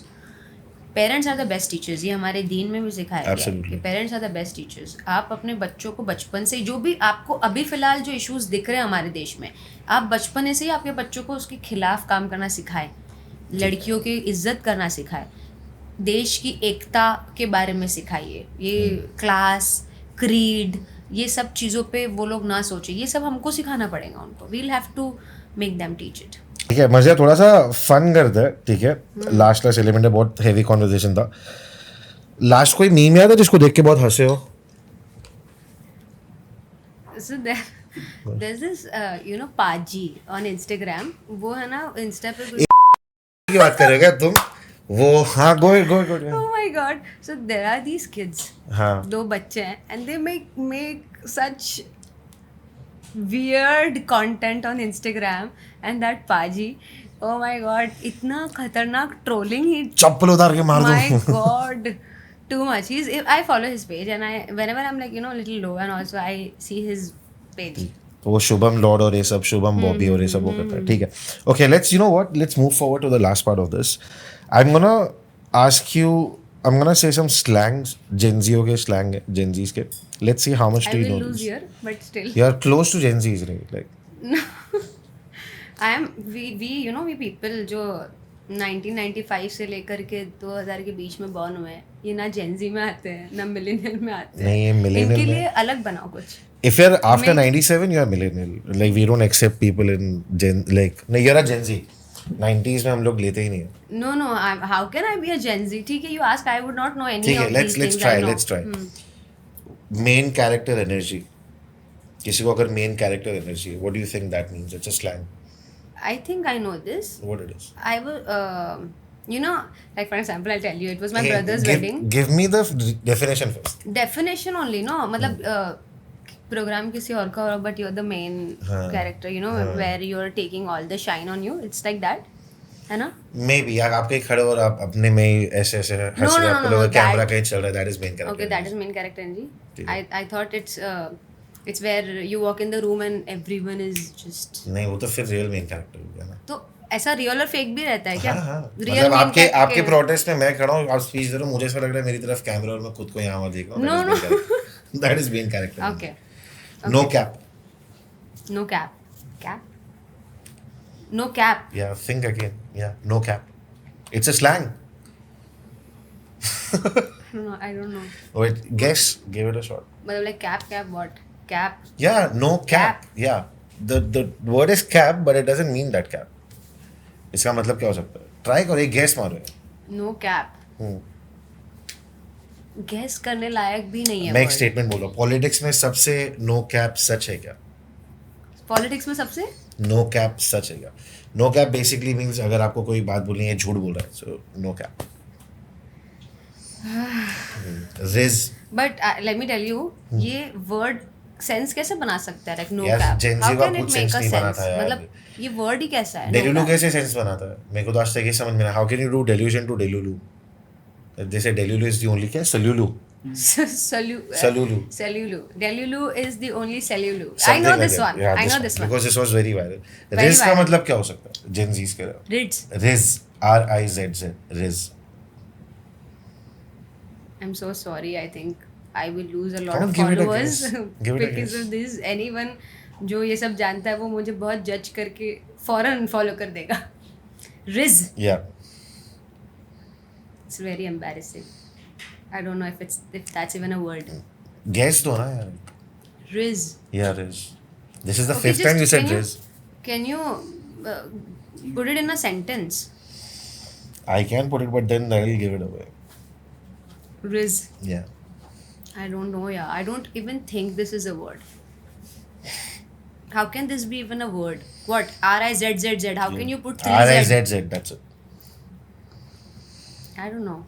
Parents are the best teachers. ये हमारे दीन में भी सिखाया गया है कि parents are the best teachers. आप अपने बच्चों को बचपन से, जो भी आपको अभी फिलहाल जो इश्यूज दिख रहे हैं हमारे देश में, आप बचपने से ही आपके बच्चों को उसके खिलाफ काम करना सिखाएं, लड़कियों की इज्जत करना सिखाए, देश की एकता के बारे में सिखाइए. ये क्लास, क्रीड, ये सब चीज़ों पे वो लोग ना सोचे. ये सब हमको सिखाना पड़ेगा उनको. We'll have to make them teach it. ठीक है, मजे थोड़ा सा फन करते हैं. ठीक है, लास्ट एलिमेंट है, बहुत हेवी कॉन्वर्सेशन था. लास्ट कोई मीम याद है जिसको देख के बहुत हंसे हो? So there's this पाजी on Instagram. वो है ना इंस्टा पे की बात कर रहे हो क्या तुम? वो हाँ, गो. Oh my God. So there are these kids. हाँ. 2 बच्चे हैं and they make such weird content on Instagram, and that पाजी, oh my God, इतना खतरनाक trolling ही. चप्पल उतार के मार दो. My God, too much. I follow his page, and whenever I'm like little low, and also I see his page. वो Shubham Lord और ये सब, शुभम बॉबी और ये सब वो करता है. ठीक है, okay, let's let's move forward to the last part of this. I am gonna ask you, I am gonna say some slangs, Gen Z के स्लैंग, जेनजीज के. Let's see how much do you know. I will lose here, but still. You are close to Gen Z's, right? Like we people जो 1995 से लेकर के 2000 के बीच में born हुए हैं, ये ना जेनजी में आते हैं ना मिलेनियल में आते हैं. नहीं, ये millennial इनके में. लिए अलग बनाओ कुछ. If you're after 97, you're millennial. Like we don't accept people in Gen. Like no, you're a Gen Z. 90s में हम लोग लेते ही नहीं है. No. How can I be a Gen Z? ठीक है, you ask, I would not know any ठीक है, of these let's things. try. Let's try. Main character energy. किसी को अगर main character energy, what do you think that means? It's a slang. I think I know this. What it is? I will, like for example, I'll tell you, it was my brother's wedding. Give me the definition first. Definition only, no. मतलब programme किसी और का हो, but you're the main character, where you're taking all the shine on you. It's like that, है ना? Maybe यार आप कहीं खड़े हो और आप अपने में ही ऐसे हंस रहे हैं, आपको लगा कैमरा कहीं चल रहा है. That is main character. Okay, that is main character energy. I thought it's where you walk in the room and everyone is just. नहीं, वो तो फिर real main character हो गया ना. तो ऐसा रियल और फेक भी रहता है क्या? हाँ. Real मतलब आपके प्रोटेस्ट में मैं खड़ा हूँ, आप स्पीच दे रहे हो, मुझे ऐसा लग रहा है मेरी तरफ कैमरा और मैं खुद को यहाँ वहाँ देख रहा हूँ. No. That is main character. Okay. No cap. No cap. No cap. Yeah, think again. Yeah, no cap. It's a slang. I don't know. Wait, guess. Give it a shot. मतलब like cap what? Cap. Yeah, no cap. Yeah. The word is cap, but it doesn't mean that cap. इसका मतलब क्या हो सकता है? Try करो, एक guess मारो. No cap. गैस करने लायक भी नहीं है. मैं एक स्टेटमेंट बोल रहा हूँ, पॉलिटिक्स में सबसे नो कैप सच है क्या? पॉलिटिक्स में सबसे नो कैप सच है क्या? नो कैप बेसिकली मीन्स अगर आपको कोई बात बोलनी है झूठ बोल रहा है, so no cap. Rizz. But let me tell you, ये वर्ड सेंस कैसे बना सकता है, लाइक नो यार, कैप? Gen Z हाउ का कैन खुद इट मेक sense अ नहीं सेंस? बनाता यार. मतलब ये वर्ड ही कैसा है? डेलुलू कैसे सेंस बनाता है? मेरे को तो आज तक ये समझ में नहीं. How can you do delusion to delulu? They say delulu is the only क्या? Solulu. Salulu. Celulu. Delulu is the only celulu. I Something know like this that. one. Yeah, I know this one. Because this was very viral. Very Riz का viral. मतलब क्या हो सकता है? Gen Z's के लिए. Riz. Riz. R-I-Z-Z. Riz. I'm so sorry. I think I will lose a lot Come on, of give it a followers guess. Give it a because guess. of this. Anyone जो ये सब जानता है वो मुझे बहुत जज करके फौरन फॉलो कर देगा. Riz. Yeah. It's very embarrassing. I don't know if that's even a word. Guess दो ना यार. Riz. Yeah, Riz. This is the Okay, fifth time you said can Riz. Can you put it in a sentence? I can put it, but then I will give it away. Riz. Yeah. I don't know, yeah. I don't even think this is a word. How can this be even a word? What? R-I-Z-Z-Z. How can you put three Z? R-I-Z-Z. That's it. I don't know.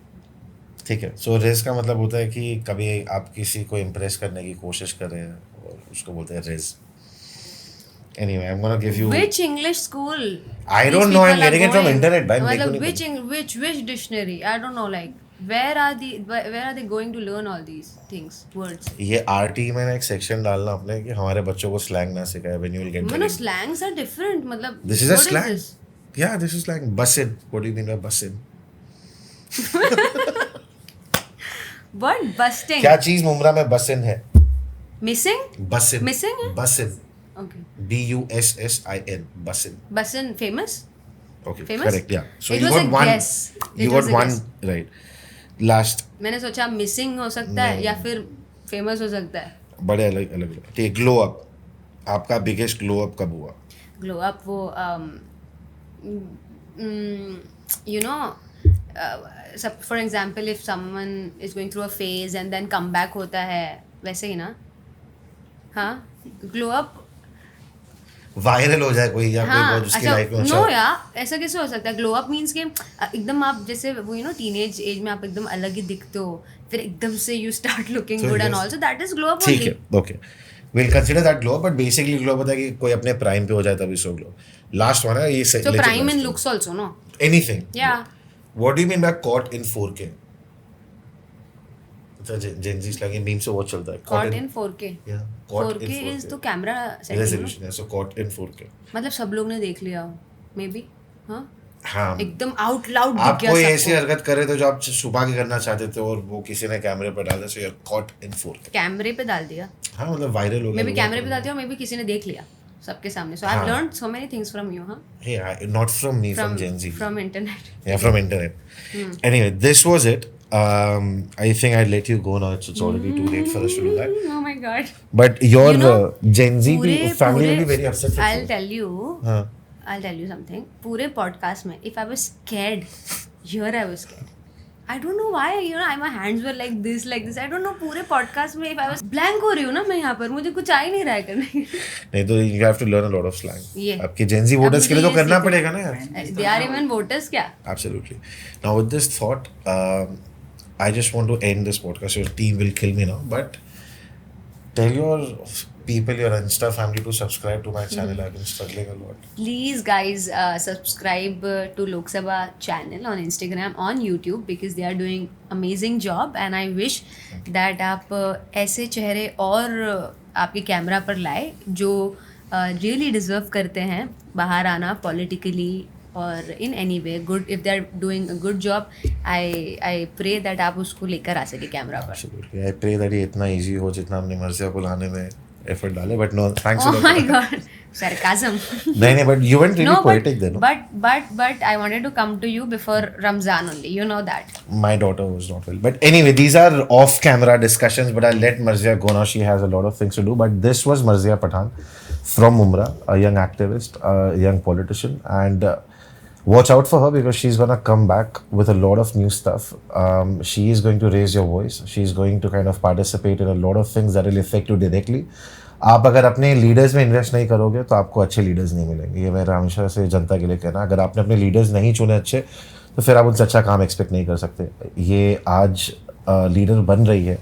ठीक है. सो ridge का मतलब होता है कि कभी आप किसी को इम्प्रेस करने की कोशिश कर रहे हैं और उसको बोलते हैं ridge. Anyway, I'm gonna give you. Which English school? I these don't know. I'm people are getting it from going? internet. भाई, मेरे को मतलब नहीं which dictionary? I don't know. Like where are they going to learn all these things, words? ये RT में ना एक section डालना अपने कि हमारे बच्चों को स्लैंग ना सिखाए. When you will get No, bullied. slangs are different. मतलब This is a what slang. this? Yeah, this is slang. Bussin. What do you mean by bussin? What? Busting. क्या चीज मुमरा में bussin है? Missing? Bussin. Missing है? Bussin. Okay. B-U-S-S-I-N. Bussin. Bussin famous? Okay. Famous? Correct. Yeah. So It you was got a one. guess. You It got was a one guess. right. Last. मैंने सोचा missing हो सकता है या फिर famous हो सकता है. बड़े अलग अलग. ठीक. Glow up. आपका बिगेस्ट ग्लो अप कब हुआ? ग्लो अप वो you know, for example, if someone is going through a phase and then come back होता है, वैसे ही ना? हाँ, ग्लो अप. वायरल हो जाए कोई या कोई हाँ, बहुत उसकी अच्छा, लाइफ में नो यार, ऐसा कैसे हो सकता है? ग्लो अप मीन्स कि एकदम आप जैसे वो टीनेज एज में आप एकदम अलग ही दिखते हो, फिर एकदम से you start looking So good and yes. All, so that is glow up ठीक ओनली. है. Okay. Will consider that glow but basically glow होता है कि कोई अपने प्राइम पे हो जाए तभी सो ग्लो. लास्ट वन है ये. So prime in looks also, no? Anything. या what do you mean by cot in 4K? तो जेन जी स्लैंग मीम से बहुत चलता है. Cot in 4K. या कॉट 4K इन इज तो कैमरा सेटिंग. रेजोल्यूशन है. सो कॉट इन 4K. मतलब सब लोग ने देख लिया, मे बी. हाँ, हाँ. एकदम आउट लाउड आप दिख गया कोई सबको. ऐसी हरकत कर रहे थे जो आप छुपा के करना चाहते थे और वो किसी ने कैमरे पर डाल दिया. So you are caught in 4K. कैमरे पे डाल दिया, हाँ, मतलब वायरल हो गया. मे बी कैमरे पे डाल दिया, मे बी किसी ने देख लिया सबके सामने. So I have learned so many things from you. हाँ, Yeah, not from me, from Gen Z. From internet. Yeah, from internet. Anyway, this was it. I think I'd let you go now. It's already too late for us to do that. Oh my god. But your You know, Gen Z family will be पूरे very upset. with I'll you. tell you. हाँ. I'll tell you something. पूरे podcast में, if I was scared, here I was scared. I don't know why, my hands were like this. I don't know. पूरे podcast में if I was blank हो रही हूँ ना मैं यहाँ पर, मुझे कुछ आ ही नहीं रहा है करने के लिए. नहीं तो you have to learn a lot of slang. ये. आपके Gen Z voters के लिए तो मुझे ये करना सीखना- पड़ेगा ना यार. They are even voters क्या? Absolutely. Now with this thought, I just want to end this podcast. Your team will kill me now, but tell your people, your Insta family to subscribe to my channel. I've been struggling a lot. Please guys, subscribe to Lok Sabha channel on Instagram, on YouTube, because they are doing amazing job and I wish that आप ऐसे चेहरे और आपके camera पर लाए जो really deserve करते हैं बाहर आना politically और in any way good. If they are doing a good job, I pray that आप उसको लेकर आ सके कैमरा पर. Absolutely. I pray that ये इतना easy हो जितना हमने मर्जिया को लाने में effort डाले. But no, thanks a Oh lot. my god, sarcasm. नहीं, but you went really No, poetic then. No? but I wanted to come to you before Ramzan only. You know that. My daughter was not well. But anyway, these are off-camera discussions. But I'll let Marzia go now. She has a lot of things to do. But this was Marzia Pathan from Mumra, a young activist, a young politician, and watch out for her because she's gonna come back with a lot of new stuff. She is going to raise your voice. She's going to kind of participate in a lot of things that will affect you directly. आप अगर अपने leaders में invest नहीं करोगे तो आपको अच्छे leaders नहीं मिलेंगे। ये मेरा हमेशा से जनता के लिए कहना, अगर आपने अपने लीडर्स नहीं चुने अच्छे तो फिर आप उनसे अच्छा काम एक्सपेक्ट नहीं कर सकते। ये आज लीडर बन रही है,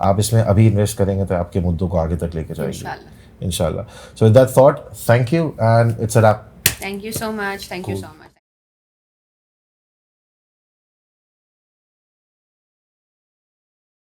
आप इसमें अभी इन्वेस्ट करेंगे तो आपके मुद्दों को आगे तक लेके जाएगी इंशाल्लाह। So with that thought, thank you and it's a wrap. Thank you so much. Thank you so much.